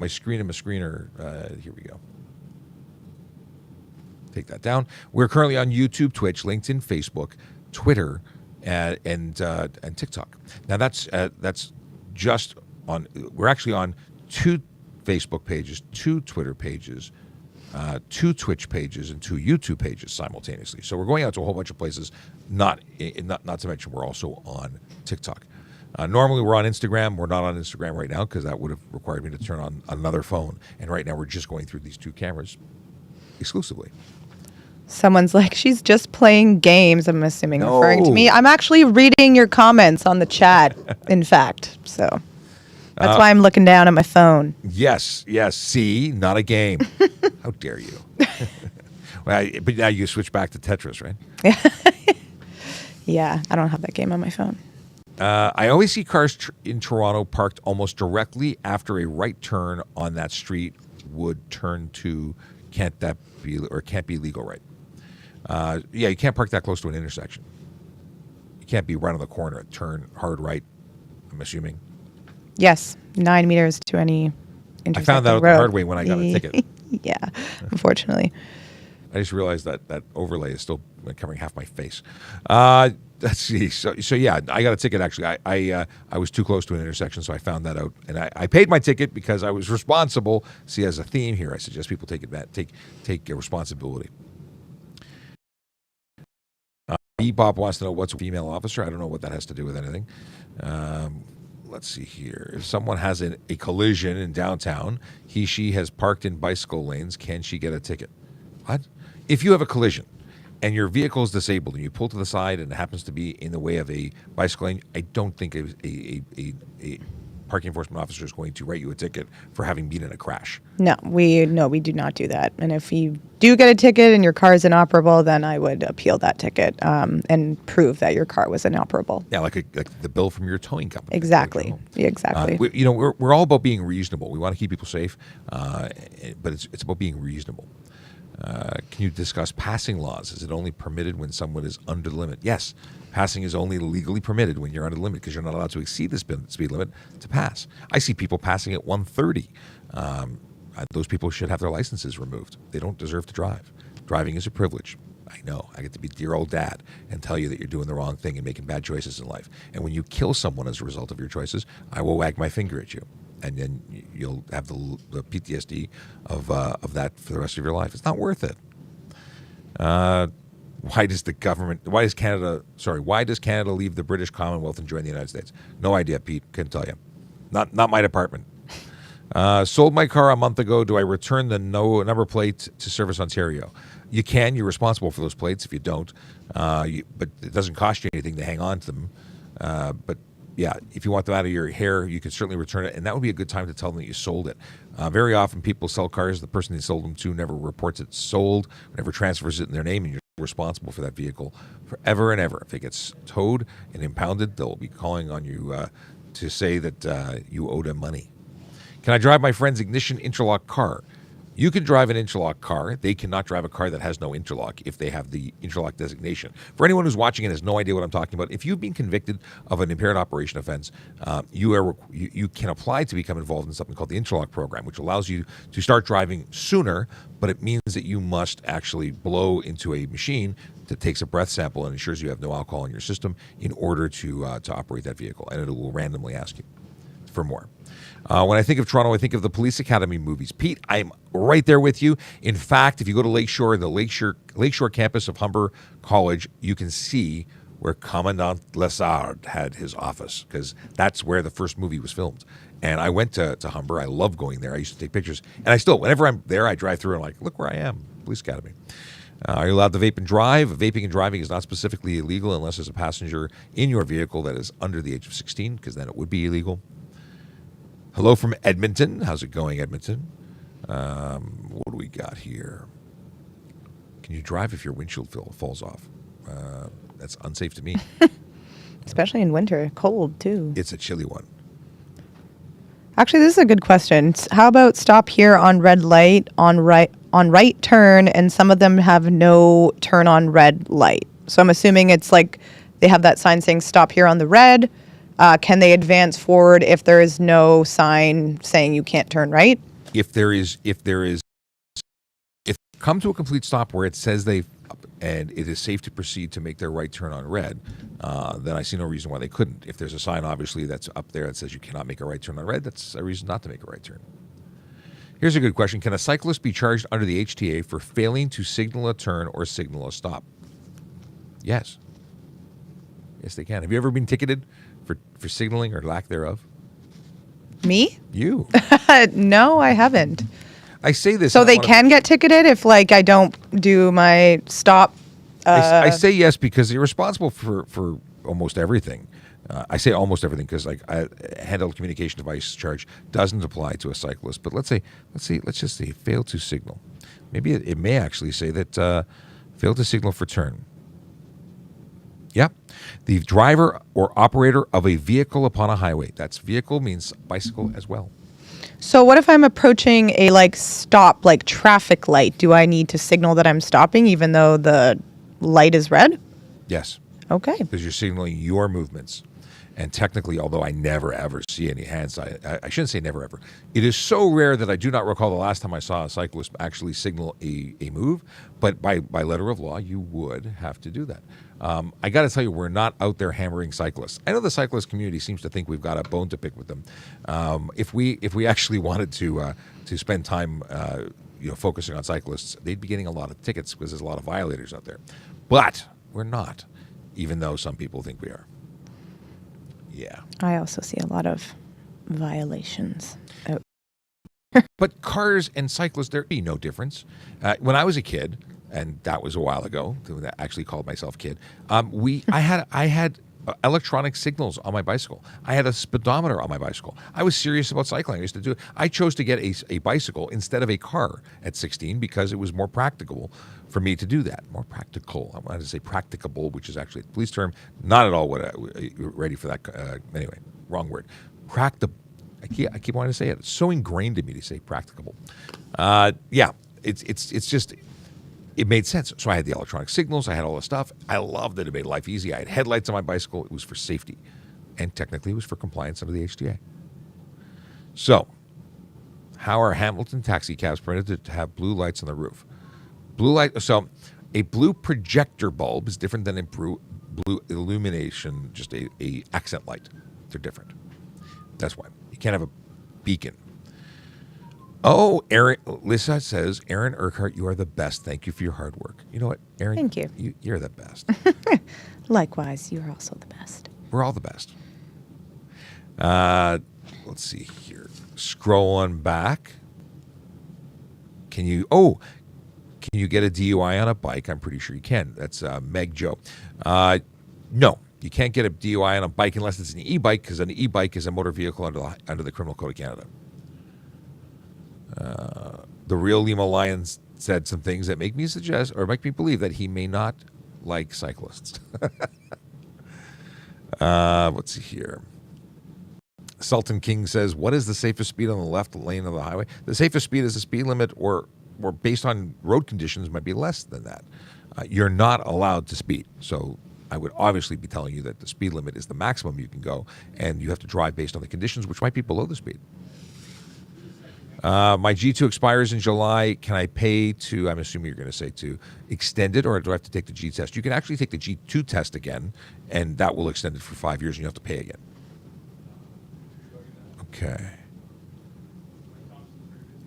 Speaker 1: screen and my screener. Here we go. Take that down. We're currently on YouTube, Twitch, LinkedIn, Facebook, Twitter, and TikTok. Now that's just on. We're actually on 2 Facebook pages, 2 Twitter pages, 2 Twitch pages, and 2 YouTube pages simultaneously. So we're going out to a whole bunch of places. Not to mention we're also on TikTok. Normally we're on Instagram. We're not on Instagram right now because that would have required me to turn on another phone. And right now we're just going through these 2 cameras exclusively.
Speaker 2: Someone's like, she's just playing games, I'm assuming,
Speaker 1: No.
Speaker 2: referring to me. I'm actually reading your comments on the chat, in fact. So that's why I'm looking down at my phone.
Speaker 1: Yes. See, not a game. How dare you? But now you switch back to Tetris, right?
Speaker 2: Yeah, I don't have that game on my phone.
Speaker 1: I always see cars in Toronto parked almost directly after a right turn on that street would turn to can't be legal, right? Yeah, you can't park that close to an intersection. You can't be right on the corner and turn hard right, I'm assuming.
Speaker 2: Yes, 9 meters to any intersecting
Speaker 1: I found that out
Speaker 2: road.
Speaker 1: the hard way when I got a ticket.
Speaker 2: Yeah, unfortunately.
Speaker 1: I just realized that overlay is still covering half my face. Let's see. So yeah, I got a ticket actually. I was too close to an intersection, so I found that out, and I paid my ticket because I was responsible. See, as a theme here, I suggest people take responsibility. Bebop wants to know what's a female officer. I don't know what that has to do with anything. Let's see here. If someone has a collision in downtown, she has parked in bicycle lanes, can she get a ticket? What? If you have a collision and your vehicle is disabled and you pull to the side and it happens to be in the way of a bicycle lane, I don't think a parking enforcement officer is going to write you a ticket for having been in a crash.
Speaker 2: No, we do not do that. And if you do get a ticket and your car is inoperable, then I would appeal that ticket and prove that your car was inoperable.
Speaker 1: Yeah, like the bill from your towing company.
Speaker 2: Exactly. Exactly.
Speaker 1: We're all about being reasonable. We want to keep people safe, but it's about being reasonable. Can you discuss passing laws? Is it only permitted when someone is under the limit? Yes, passing is only legally permitted when you're under the limit because you're not allowed to exceed the speed limit to pass. I see people passing at 130. Those people should have their licenses removed. They don't deserve to drive. Driving is a privilege. I know. I get to be dear old dad and tell you that you're doing the wrong thing and making bad choices in life. And when you kill someone as a result of your choices, I will wag my finger at you. And then you'll have the PTSD of that for the rest of your life. It's not worth it. Why does Canada leave the British Commonwealth and join the United States? No idea, Pete. Couldn't tell you. Not my department. Sold my car a month ago. Do I return the number plate to Service Ontario? You can. You're responsible for those plates if you don't. But it doesn't cost you anything to hang on to them. But yeah, if you want them out of your hair, you can certainly return it, and that would be a good time to tell them that you sold it. Very often people sell cars, the person they sold them to never reports it sold, never transfers it in their name, and you're responsible for that vehicle forever and ever. If it gets towed and impounded, they'll be calling on you to say that you owe them money. Can I drive my friend's ignition interlock car? You can drive an interlock car. They cannot drive a car that has no interlock if they have the interlock designation. For anyone who's watching and has no idea what I'm talking about, if you've been convicted of an impaired operation offense, you can apply to become involved in something called the interlock program, which allows you to start driving sooner, but it means that you must actually blow into a machine that takes a breath sample and ensures you have no alcohol in your system in order to operate that vehicle, and it will randomly ask you for more. When I think of Toronto, I think of the Police Academy movies. Pete, I'm right there with you. In fact, if you go to Lakeshore, the Lakeshore campus of Humber College, you can see where Commandant Lessard had his office because that's where the first movie was filmed. And I went to Humber. I love going there. I used to take pictures. And I still, whenever I'm there, I drive through and I'm like, look where I am, Police Academy. Are you allowed to vape and drive? Vaping and driving is not specifically illegal unless there's a passenger in your vehicle that is under the age of 16, because then it would be illegal. Hello from Edmonton. How's it going, Edmonton? What do we got here? Can you drive if your windshield falls off? That's unsafe to me.
Speaker 2: Especially in winter. Cold, too.
Speaker 1: It's a chilly one.
Speaker 2: Actually, this is a good question. How about stop here on red light, on right turn, and some of them have no turn on red light. So I'm assuming it's like they have that sign saying stop here on the red. Can they advance forward if there is no sign saying you can't turn right?
Speaker 1: If come to a complete stop where it says and it is safe to proceed to make their right turn on red, then I see no reason why they couldn't. If there's a sign, obviously, that's up there that says you cannot make a right turn on red, that's a reason not to make a right turn. Here's a good question. Can a cyclist be charged under the HTA for failing to signal a turn or signal a stop? Yes. Yes, they can. Have you ever been ticketed for signaling or lack thereof?
Speaker 2: Me?
Speaker 1: You.
Speaker 2: No, I haven't.
Speaker 1: I say this.
Speaker 2: So they can get ticketed if, like, I don't do my stop.
Speaker 1: I say yes because you're responsible for almost everything. I say almost everything because, like, a handheld communication device charge doesn't apply to a cyclist. But let's just say fail to signal. Maybe it may actually say that fail to signal for turn. Yep. The driver or operator of a vehicle upon a highway. That's vehicle means bicycle as well.
Speaker 2: So what if I'm approaching a, like, stop, like, traffic light? Do I need to signal that I'm stopping even though the light is red?
Speaker 1: Yes.
Speaker 2: Okay.
Speaker 1: Because you're signaling your movements. And technically, although I never, ever see any hands, I shouldn't say never, ever. It is so rare that I do not recall the last time I saw a cyclist actually signal a move. But by letter of law, you would have to do that. I got to tell you, we're not out there hammering cyclists. I know the cyclist community seems to think we've got a bone to pick with them. If we actually wanted to spend time focusing on cyclists, they'd be getting a lot of tickets because there's a lot of violators out there. But we're not, even though some people think we are. Yeah.
Speaker 2: I also see a lot of violations.
Speaker 1: But cars and cyclists, there'd be no difference. When I was a kid, and that was a while ago, I actually called myself kid, I had electronic signals on my bicycle. I had a speedometer on my bicycle. I was serious about cycling. I used to do it. I chose to get a bicycle instead of a car at 16 because it was more practicable for me to do that. More practical. I wanted to say practicable, which is actually a police term. Not at all ready for that. Anyway, wrong word. Practicable. I keep wanting to say it. It's so ingrained in me to say practicable. Yeah, it's just, it made sense. So I had the electronic signals. I had all the stuff. I loved it. It made life easy. I had headlights on my bicycle. It was for safety. And technically it was for compliance under the HTA. So how are Hamilton taxi cabs permitted to have blue lights on the roof? So a blue projector bulb is different than a blue illumination, just a accent light. They're different. That's why. You can't have a beacon. Oh, Lisa says, Erin Urquhart, you are the best. Thank you for your hard work. You know what, Erin?
Speaker 2: Thank you.
Speaker 1: You're the best.
Speaker 2: Likewise, you're also the best.
Speaker 1: We're all the best. Let's see here. Scrolling back. Can you get a DUI on a bike? I'm pretty sure you can. That's Meg Joe. No, you can't get a DUI on a bike unless it's an e-bike, because an e-bike is a motor vehicle under the Criminal Code of Canada. The real Lima Lyons said some things that make me suggest or make me believe that he may not like cyclists. Let's see here. Sultan King says, what is the safest speed on the left lane of the highway? The safest speed is the speed limit, or based on road conditions might be less than that. You're not allowed to speed. So I would obviously be telling you that the speed limit is the maximum you can go, and you have to drive based on the conditions, which might be below the speed. My G2 expires in July. Can I pay to, I'm assuming you're going to say to extend it, or do I have to take the G test? You can actually take the G2 test again, and that will extend it for 5 years, and you have to pay again. Okay.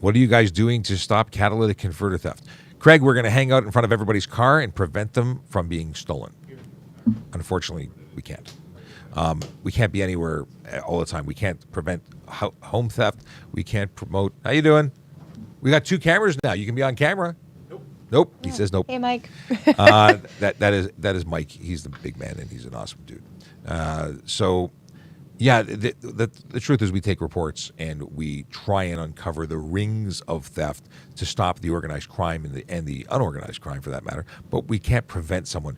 Speaker 1: What are you guys doing to stop catalytic converter theft? Craig, we're going to hang out in front of everybody's car and prevent them from being stolen. Unfortunately, we can't. We can't be anywhere all the time. We can't prevent home theft. We can't promote. How you doing? We got 2 cameras now. You can be on camera. Nope. He says nope.
Speaker 2: Hey, Mike.
Speaker 1: That is Mike. He's the big man, and he's an awesome dude. So, yeah, the truth is we take reports and we try and uncover the rings of theft to stop the organized crime and the unorganized crime, for that matter. But we can't prevent someone.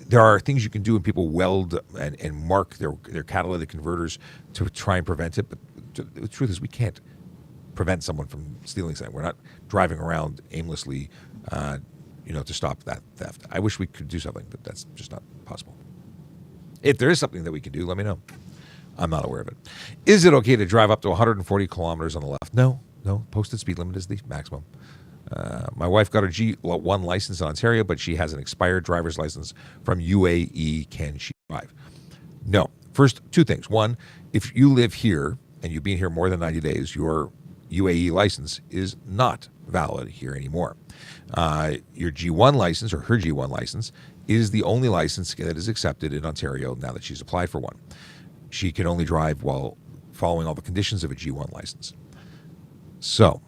Speaker 1: There are things you can do when people weld and mark their catalytic converters to try and prevent it. But the truth is we can't prevent someone from stealing something. We're not driving around aimlessly, to stop that theft. I wish we could do something, but that's just not possible. If there is something that we can do, let me know. I'm not aware of it. Is it okay to drive up to 140 kilometers on the left? No. Posted speed limit is the maximum. My wife got her G1 license in Ontario, but she has an expired driver's license from UAE. Can she drive? No. First, two things. One, if you live here and you've been here more than 90 days, your UAE license is not valid here anymore. Your G1 license or her G1 license is the only license that is accepted in Ontario now that she's applied for one. She can only drive while following all the conditions of a G1 license. So,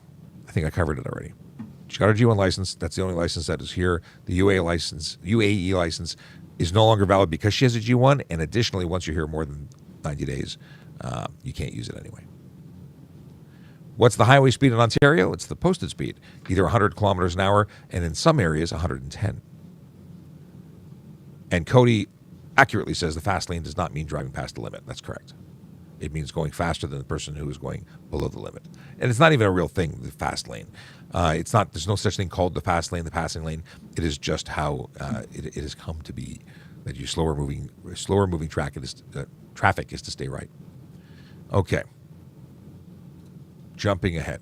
Speaker 1: I think I covered it already. She got her G1 license. That's the only license that is here. The UAE license is no longer valid because she has a G1. And additionally, once you're here more than 90 days, you can't use it anyway. What's the highway speed in Ontario? It's the posted speed, either 100 kilometers an hour and in some areas 110. And Cody accurately says the fast lane does not mean driving past the limit. That's correct. It means going faster than the person who is going below the limit. And it's not even a real thing, the fast lane. It's not. There's no such thing called the fast lane, the passing lane. It is just how it has come to be that you slower moving traffic is to stay right. Okay. Jumping ahead.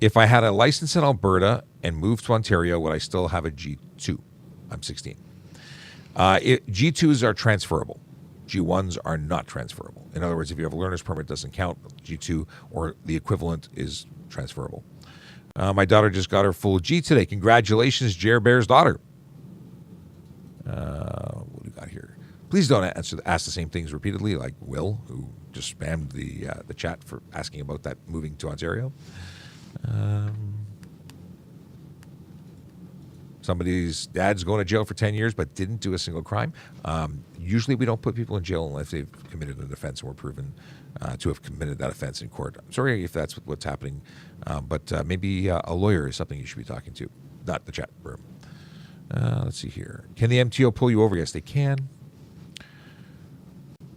Speaker 1: If I had a license in Alberta and moved to Ontario, would I still have a G2? I'm 16. G2s are transferable. G1s are not transferable. In other words, if you have a learner's permit, it doesn't count. Gg2 or the equivalent is transferable. My daughter just got her full G today. Congratulations, Jer Bear's daughter. What do we got here? Please don't ask the same things repeatedly, like Will, who just spammed the chat for asking about that moving to Ontario. Somebody's dad's going to jail for 10 years but didn't do a single crime. Usually we don't put people in jail unless they've committed an offense and were proven to have committed that offense in court. I'm sorry if that's what's happening, but maybe a lawyer is something you should be talking to, not the chat room. Let's see here. Can the MTO pull you over? Yes, they can.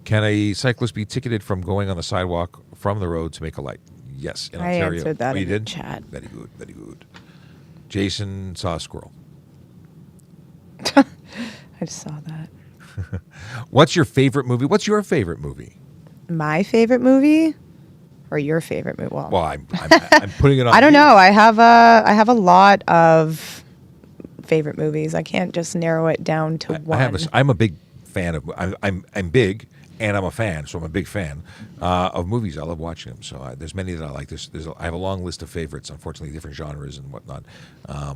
Speaker 1: Can a cyclist be ticketed from going on the sidewalk from the road to make a light? Yes, in Ontario.
Speaker 2: I answered that in the
Speaker 1: did?
Speaker 2: chat.
Speaker 1: Very good, very good. Jason saw a squirrel.
Speaker 2: I just saw that.
Speaker 1: What's your favorite movie? What's your favorite movie?
Speaker 2: My favorite movie, or your favorite movie?
Speaker 1: Well, I'm putting it on.
Speaker 2: I don't know. I have a lot of favorite movies. I can't just narrow it down to one.
Speaker 1: I'm a big fan of. I'm big, and I'm a fan. So I'm a big fan of movies. I love watching them. So there's many that I like. I have a long list of favorites. Unfortunately, different genres and whatnot.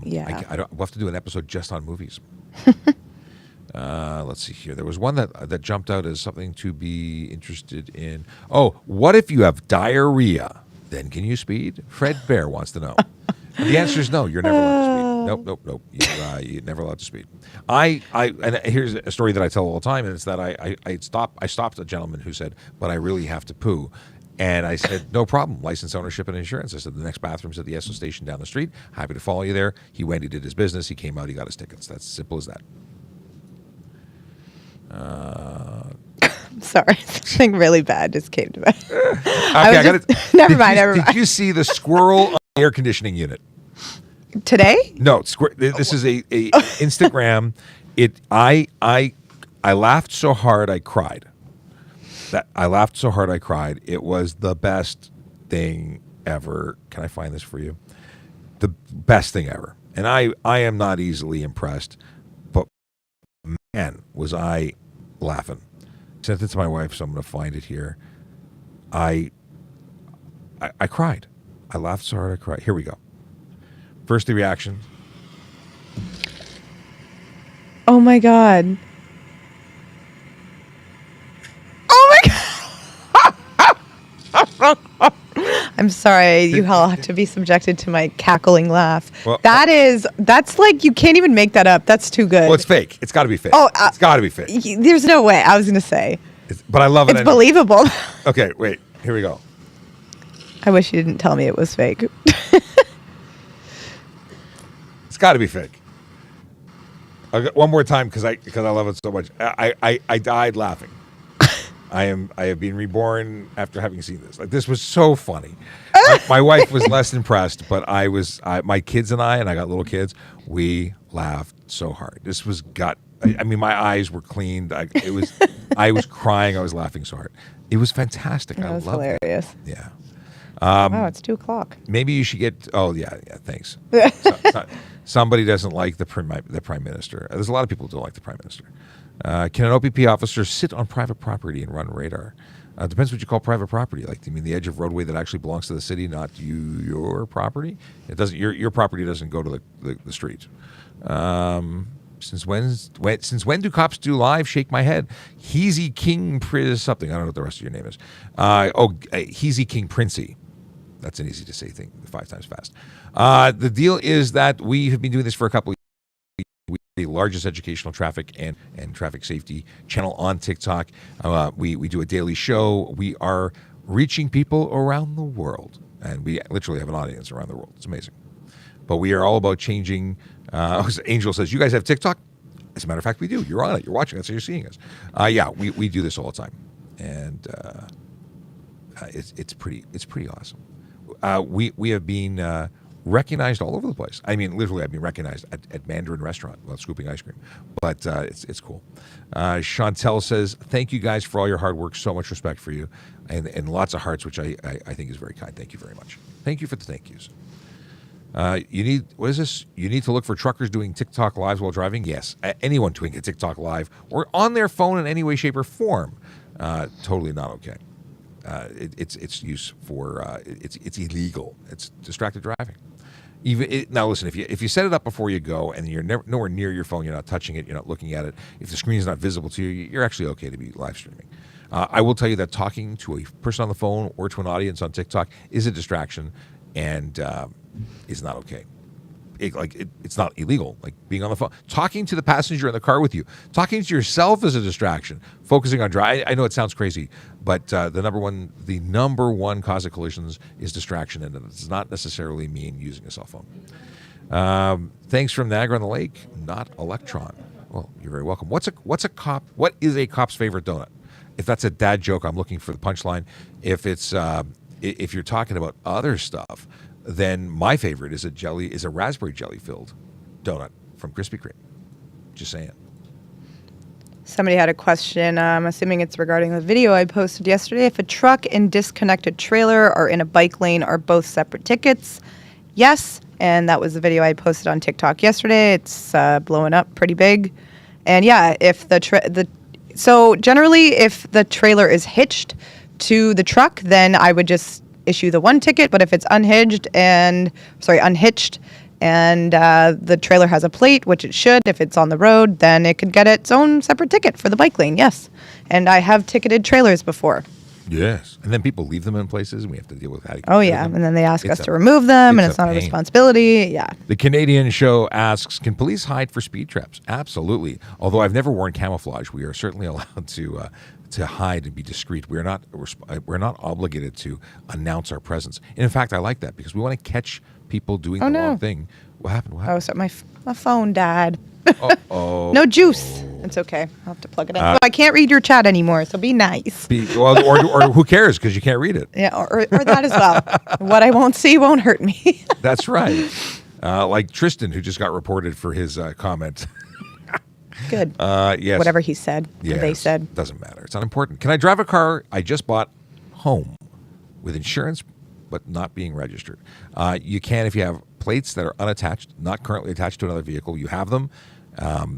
Speaker 1: We'll have to do an episode just on movies. Let's see here. There was one that jumped out as something to be interested in. Oh, what if you have diarrhea? Then can you speed? Fred Bear wants to know. The answer is no. You're never allowed to speed. Nope. You're never allowed to speed. And here's a story that I tell all the time, and it's that I stopped a gentleman who said, "But I really have to poo." And I said, no problem, license, ownership, and insurance. I said, the next bathroom's at the Esso station down the street. Happy to follow you there. He went, he did his business, he came out, he got his tickets. That's simple as that.
Speaker 2: Sorry, something really bad just came to mind.
Speaker 1: Never
Speaker 2: mind.
Speaker 1: Did you see the squirrel on the air conditioning unit?
Speaker 2: Today?
Speaker 1: No, this is a Instagram. I laughed so hard I cried. It was the best thing ever. Can I find this for you? The best thing ever. And I am not easily impressed, but man, was I laughing. Sent it to my wife, so I'm going to find it here. I cried. I laughed so hard I cried. Here we go. First, the reaction.
Speaker 2: Oh my God. I'm sorry, you all have to be subjected to my cackling laugh.
Speaker 1: Well,
Speaker 2: that's like, you can't even make that up. That's too good.
Speaker 1: Well, it's fake. It's got to be fake. It's got to be fake.
Speaker 2: There's no way. I was going to say.
Speaker 1: But I love it.
Speaker 2: It's believable.
Speaker 1: Okay, wait. Here we go.
Speaker 2: I wish you didn't tell me it was fake.
Speaker 1: It's got to be fake. One more time because I love it so much. I died laughing. I have been reborn after having seen this. Like, this was so funny. My wife was less impressed, but my kids and I got little kids. We laughed so hard. This was I mean, my eyes were cleaned. I was crying. I was laughing so hard. It was fantastic.
Speaker 2: That was hilarious.
Speaker 1: Yeah.
Speaker 2: Wow, it's 2:00.
Speaker 1: Maybe you should get. Oh yeah, thanks. Somebody doesn't like the prime minister. There's a lot of people who don't like the prime minister. Can an OPP officer sit on private property and run radar? Depends what you call private property. Like, you mean the edge of roadway that actually belongs to the city, not your property? It doesn't. Your property doesn't go to the street. Since when do cops do live? Shake my head. Heezy King something. I don't know what the rest of your name is. Heezy King Princey. That's an easy to say thing 5 times fast. The deal is that we have been doing this for a couple of years. We're the largest educational traffic and traffic safety channel on TikTok. We do a daily show. We are reaching people around the world, and we literally have an audience around the world. It's amazing. But we are all about changing. Angel says, you guys have TikTok? As a matter of fact, we do. You're on it. You're watching. That's how you're seeing us. We do this all the time. And it's pretty awesome. We have been recognized all over the place. I mean, literally, I've been recognized at Mandarin Restaurant while scooping ice cream. But it's cool. Chantel says, thank you guys for all your hard work. So much respect for you. And lots of hearts, which I think is very kind. Thank you very much. Thank you for the thank yous. What is this? You need to look for truckers doing TikTok lives while driving? Yes. Anyone doing a TikTok live or on their phone in any way, shape, or form. Totally not okay. It's use for it's illegal. It's distracted driving. Now listen, if you set it up before you go and you're nowhere near your phone, you're not touching it, you're not looking at it. If the screen is not visible to you, you're actually okay to be live streaming. I will tell you that talking to a person on the phone or to an audience on TikTok is a distraction and is not okay. It's not illegal, like being on the phone. Talking to the passenger in the car with you. Talking to yourself is a distraction. Focusing on drive. I know it sounds crazy, but the number one cause of collisions is distraction, and it does not necessarily mean using a cell phone. Thanks from Niagara on the Lake, not Electron. Well, you're very welcome. What is a cop's favorite donut? If that's a dad joke, I'm looking for the punchline. If it's if you're talking about other stuff, then my favorite is a raspberry jelly filled donut from Krispy Kreme. Just saying.
Speaker 2: Somebody had a question. I'm assuming it's regarding the video I posted yesterday. If a truck and disconnected trailer are in a bike lane, are both separate tickets? Yes. And that was the video I posted on TikTok yesterday. It's blowing up pretty big. And yeah, if so generally, if the trailer is hitched to the truck, then I would just issue the one ticket. But if it's unhitched and the trailer has a plate, which it should, if it's on the road, then it could get its own separate ticket for the bike lane. Yes. And I have ticketed trailers before.
Speaker 1: Yes. And then people leave them in places and we have to deal with how to
Speaker 2: Oh, yeah. And then they ask us to remove them and it's not a responsibility. Yeah.
Speaker 1: The Canadian show asks, can police hide for speed traps? Absolutely. Although I've never worn camouflage, we are certainly allowed to hide and be discreet. We're not obligated to announce our presence. And in fact, I like that because we want to catch people doing the wrong thing. What happened?
Speaker 2: Oh, so my phone died.
Speaker 1: Oh.
Speaker 2: No juice. It's okay. I'll have to plug it in. I can't read your chat anymore, so be nice.
Speaker 1: Or who cares because you can't read it.
Speaker 2: Yeah, or that as well. What I won't see won't hurt me.
Speaker 1: That's right. Like Tristan, who just got reported for his comment.
Speaker 2: Good.
Speaker 1: Yes.
Speaker 2: Whatever he said, or they said.
Speaker 1: Doesn't matter. It's unimportant. Can I drive a car I just bought home with insurance but not being registered? You can if you have plates that are unattached, not currently attached to another vehicle. You have them.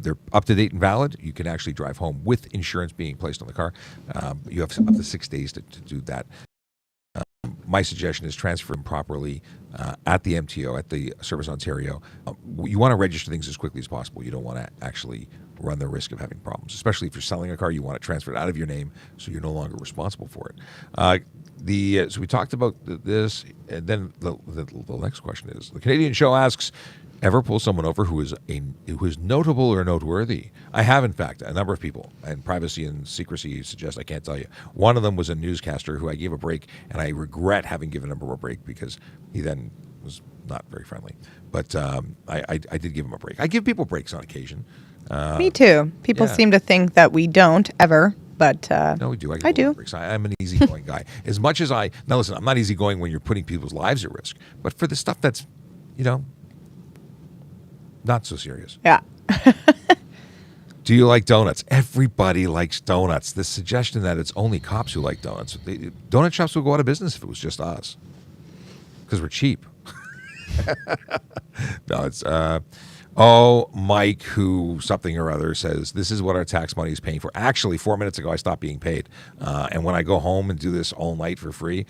Speaker 1: They're up to date and valid. You can actually drive home with insurance being placed on the car. You have up to 6 days to do that. My suggestion is transfer them properly at the MTO, at the Service Ontario. You want to register things as quickly as possible. You don't want to actually run the risk of having problems, especially if you're selling a car. You want it transferred out of your name so you're no longer responsible for it. So we talked about this, and then the next question is, the Canadian show asks, ever pull someone over who is notable or noteworthy? I have, in fact, a number of people, and privacy and secrecy suggest I can't tell you. One of them was a newscaster who I gave a break, and I regret having given him a break because he then was not very friendly. But I did give him a break. I give people breaks on occasion.
Speaker 2: Me too. People seem to think that we don't ever. But
Speaker 1: no, we do.
Speaker 2: I do.
Speaker 1: I'm an easygoing guy. As much as now listen, I'm not easygoing when you're putting people's lives at risk, but for the stuff that's, not so serious.
Speaker 2: Yeah.
Speaker 1: Do you like donuts? Everybody likes donuts. The suggestion that it's only cops who like donuts. Donut shops would go out of business if it was just us. because we're cheap. No, it's Mike, who something or other says this is what our tax money is paying for. Actually, 4 minutes ago, I stopped being paid, and when I go home and do this all night for free,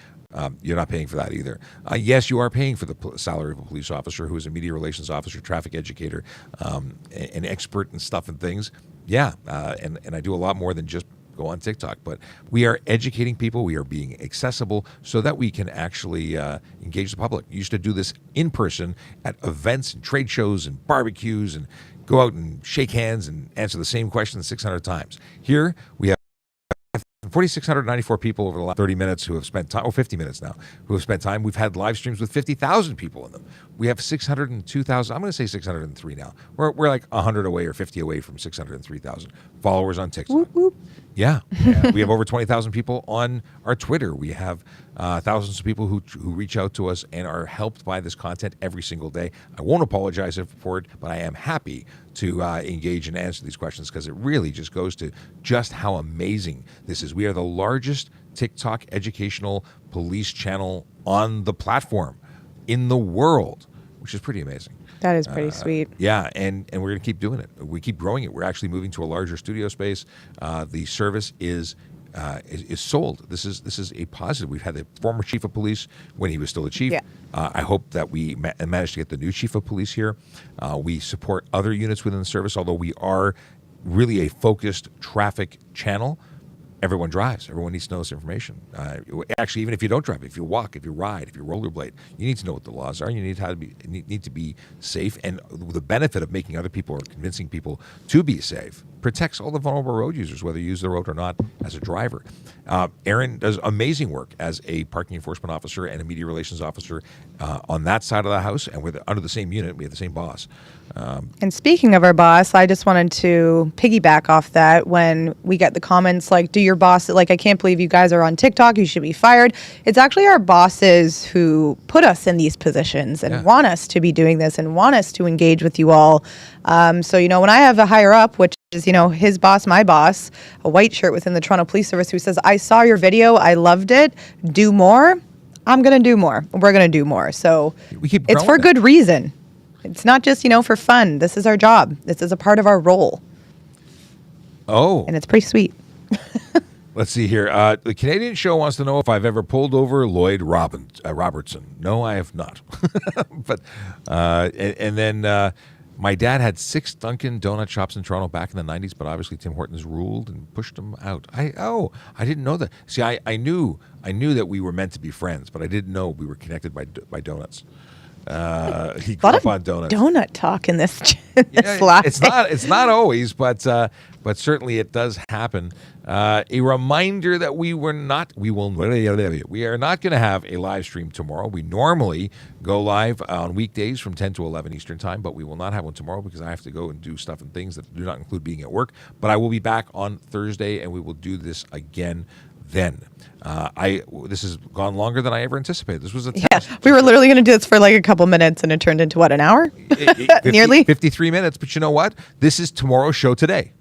Speaker 1: you're not paying for that either. Yes, you are paying for the salary of a police officer who is a media relations officer, traffic educator, an expert in stuff and things. Yeah, and I do a lot more than just go on TikTok. But we are educating people. We are being accessible so that we can actually engage the public. You used to do this in person at events and trade shows and barbecues and go out and shake hands and answer the same question 600 times. Here, we have 4,694 people over the last 30 minutes who have spent time, or 50 minutes now, who have spent time. We've had live streams with 50,000 people in them. We have 602,000, I'm going to say 603 now. We're like 100 away or 50 away from 603,000 followers on TikTok.
Speaker 2: Whoop, whoop.
Speaker 1: Yeah. We have over 20,000 people on our Twitter. We have thousands of people who reach out to us and are helped by this content every single day. I won't apologize for it, but I am happy to engage and answer these questions because it really just goes to just how amazing this is. We are the largest TikTok educational police channel on the platform in the world, which is pretty amazing.
Speaker 2: That is pretty sweet.
Speaker 1: Yeah, and we're going to keep doing it. We keep growing it. We're actually moving to a larger studio space. The service is sold. This is a positive. We've had the former chief of police when he was still a chief.
Speaker 2: Yeah.
Speaker 1: I hope that we managed to get the new chief of police here. We support other units within the service, although we are really a focused traffic channel. Everyone drives. Everyone needs to know this information. Actually, even if you don't drive, if you walk, if you ride, if you rollerblade, you need to know what the laws are. You need to be safe. And the benefit of making other people or convincing people to be safe protects all the vulnerable road users, whether you use the road or not as a driver. Erin does amazing work as a parking enforcement officer and a media relations officer on that side of the house. And we're under the same unit. We have the same boss.
Speaker 2: And speaking of our boss, I just wanted to piggyback off that when we get the comments like, do your boss, like, I can't believe you guys are on TikTok, you should be fired. It's actually our bosses who put us in these positions and want us to be doing this and want us to engage with you all. So, when I have a higher up, which is, his boss, my boss, a white shirt within the Toronto Police Service who says, I saw your video, I loved it, do more. I'm going to do more. We're going to do more. So it's for good reason. It's not just, for fun. This is our job. This is a part of our role.
Speaker 1: Oh.
Speaker 2: And it's pretty sweet.
Speaker 1: Let's see here. The Canadian Show wants to know if I've ever pulled over Lloyd Robertson. No, I have not. But and then my dad had 6 Dunkin' Donut shops in Toronto back in the 90s, but obviously Tim Hortons ruled and pushed them out. I didn't know that. See, I knew that we were meant to be friends, but I didn't know we were connected by donuts. He grew up on donuts.
Speaker 2: Donut talk in this
Speaker 1: live. It's not always, but certainly it does happen. A reminder that we are not going to have a live stream tomorrow. We normally go live on weekdays from 10 to 11 Eastern time, but we will not have one tomorrow because I have to go and do stuff and things that do not include being at work. But I will be back on Thursday, and we will do this again then. This has gone longer than I ever anticipated. This was a test.
Speaker 2: Yeah, we were literally going to do this for like a couple minutes, and it turned into an hour?
Speaker 1: 53 minutes. But you know what? This is tomorrow's show today.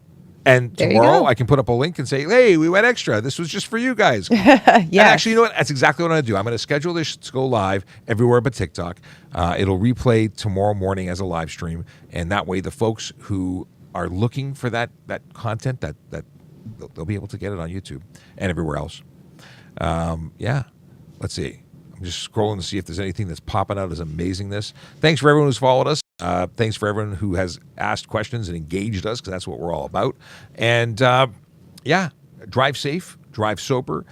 Speaker 1: And tomorrow I can put up a link and say, hey, we went extra. This was just for you guys. Yeah. Actually, you know what? That's exactly what I'm going to do. I'm going to schedule this to go live everywhere but TikTok. It'll replay tomorrow morning as a live stream. And that way the folks who are looking for that content, that they'll be able to get it on YouTube and everywhere else. Let's see. I'm just scrolling to see if there's anything that's popping out as amazingness. Thanks for everyone who's followed us. Thanks for everyone who has asked questions and engaged us, because that's what we're all about. And drive safe, drive sober.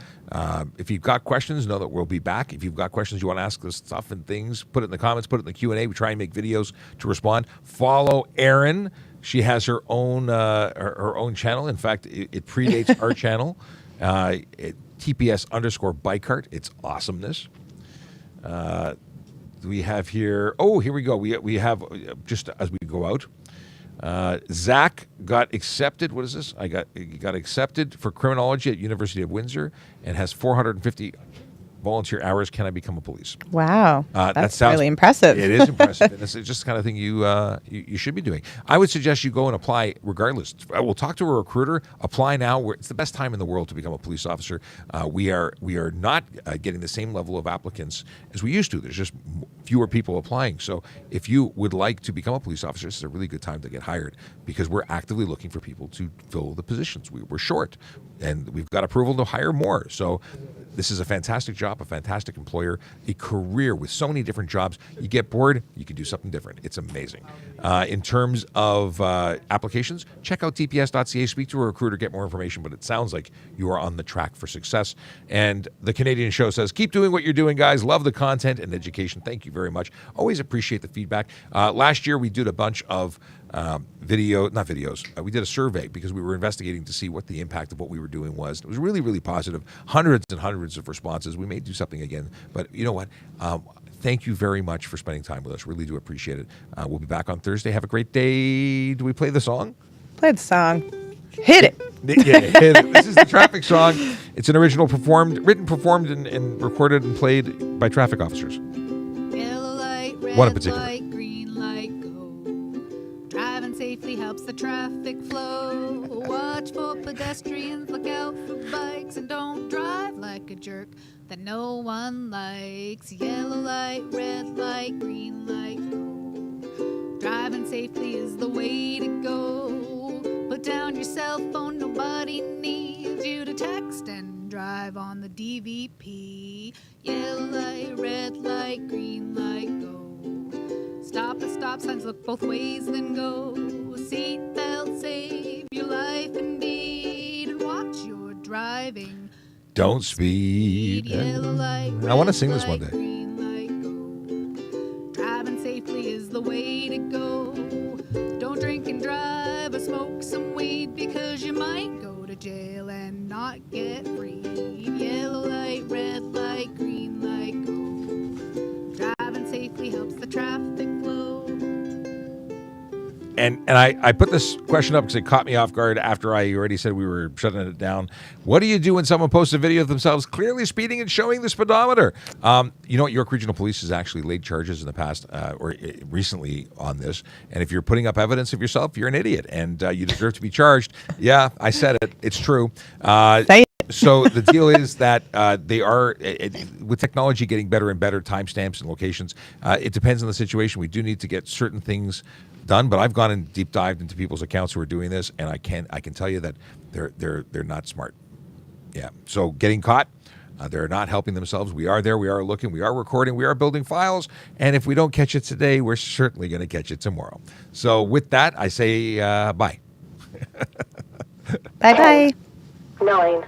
Speaker 1: If you've got questions, know that we'll be back. If you've got questions you want to ask us stuff and things, put it in the comments, put it in the Q&A. We try and make videos to respond. Follow Erin. She has her own channel. In fact, it predates our channel. TPS_Bikehart. It's awesomeness. We have here. Oh, here we go. We have just as we go out. Zach got accepted. What is this? He got accepted for criminology at University of Windsor and has 450 volunteer hours can I become a police?
Speaker 2: Wow.
Speaker 1: That
Speaker 2: That's
Speaker 1: sounds
Speaker 2: really impressive.
Speaker 1: It is impressive. And it's just the kind of thing you should be doing. I would suggest you go and apply regardless. We'll talk to a recruiter. Apply now. It's the best time in the world to become a police officer. We are not getting the same level of applicants as we used to. There's just fewer people applying. So if you would like to become a police officer, this is a really good time to get hired because we're actively looking for people to fill the positions. We're short, and we've got approval to hire more. So this is a fantastic job, a fantastic employer, a career with so many different jobs. You get bored, you can do something different. It's amazing. In terms of applications, check out tps.ca, speak to a recruiter, get more information, but it sounds like you are on the track for success. And the Canadian Show says, keep doing what you're doing, guys. Love the content and education. Thank you very much. Always appreciate the feedback. Last year, we did a bunch of we did a survey because we were investigating to see what the impact of what we were doing was. It was really, really positive. Hundreds and hundreds of responses. We may do something again, but you know what? Thank you very much for spending time with us. Really do appreciate it. We'll be back on Thursday. Have a great day. Do we play the song?
Speaker 2: Play the song. Hit it.
Speaker 1: Yeah, hit it. This is the traffic song. It's an original written, performed, and recorded and played by traffic officers.
Speaker 3: Yellow light, red
Speaker 1: One in particular.
Speaker 3: light, green light, go. Driving safely helps the traffic flow. Watch for pedestrians, look out for bikes, and don't drive like a jerk that no one likes. Yellow light, red light, green light, go. Driving safely is the way to go. Put down your cell phone, nobody needs you to text and drive on the DVP. Yellow light, red light, green light, go. Stop at stop signs, look both ways, then go. Seatbelt, save your life indeed, and watch your driving.
Speaker 1: Don't speed.
Speaker 3: Yellow light,
Speaker 1: I want to
Speaker 3: red
Speaker 1: sing this one
Speaker 3: light,
Speaker 1: day.
Speaker 3: green light, go. Driving safely is the way to go. Don't drink and drive or smoke some weed because you might go to jail and not get freed. Yellow light, red light, green light, go. Driving safely helps the traffic flow.
Speaker 1: And I put this question up because it caught me off guard after I already said we were shutting it down. What do you do when someone posts a video of themselves clearly speeding and showing the speedometer? You know what? York Regional Police has actually laid charges in the past or recently on this. And if you're putting up evidence of yourself, you're an idiot and you deserve to be charged. Yeah, I said it. It's true.
Speaker 2: Say it.
Speaker 1: So the deal is that they are, with technology getting better and better, timestamps and locations, it depends on the situation. We do need to get certain things done, but I've gone and deep dived into people's accounts who are doing this, and I can tell you that they're not smart. Yeah. So getting caught, they're not helping themselves. We are there. We are looking. We are recording. We are building files. And if we don't catch it today, we're certainly going to catch it tomorrow. So with that, I say bye.
Speaker 2: Bye-bye.
Speaker 4: 9,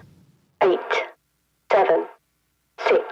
Speaker 4: 8, 7, 6,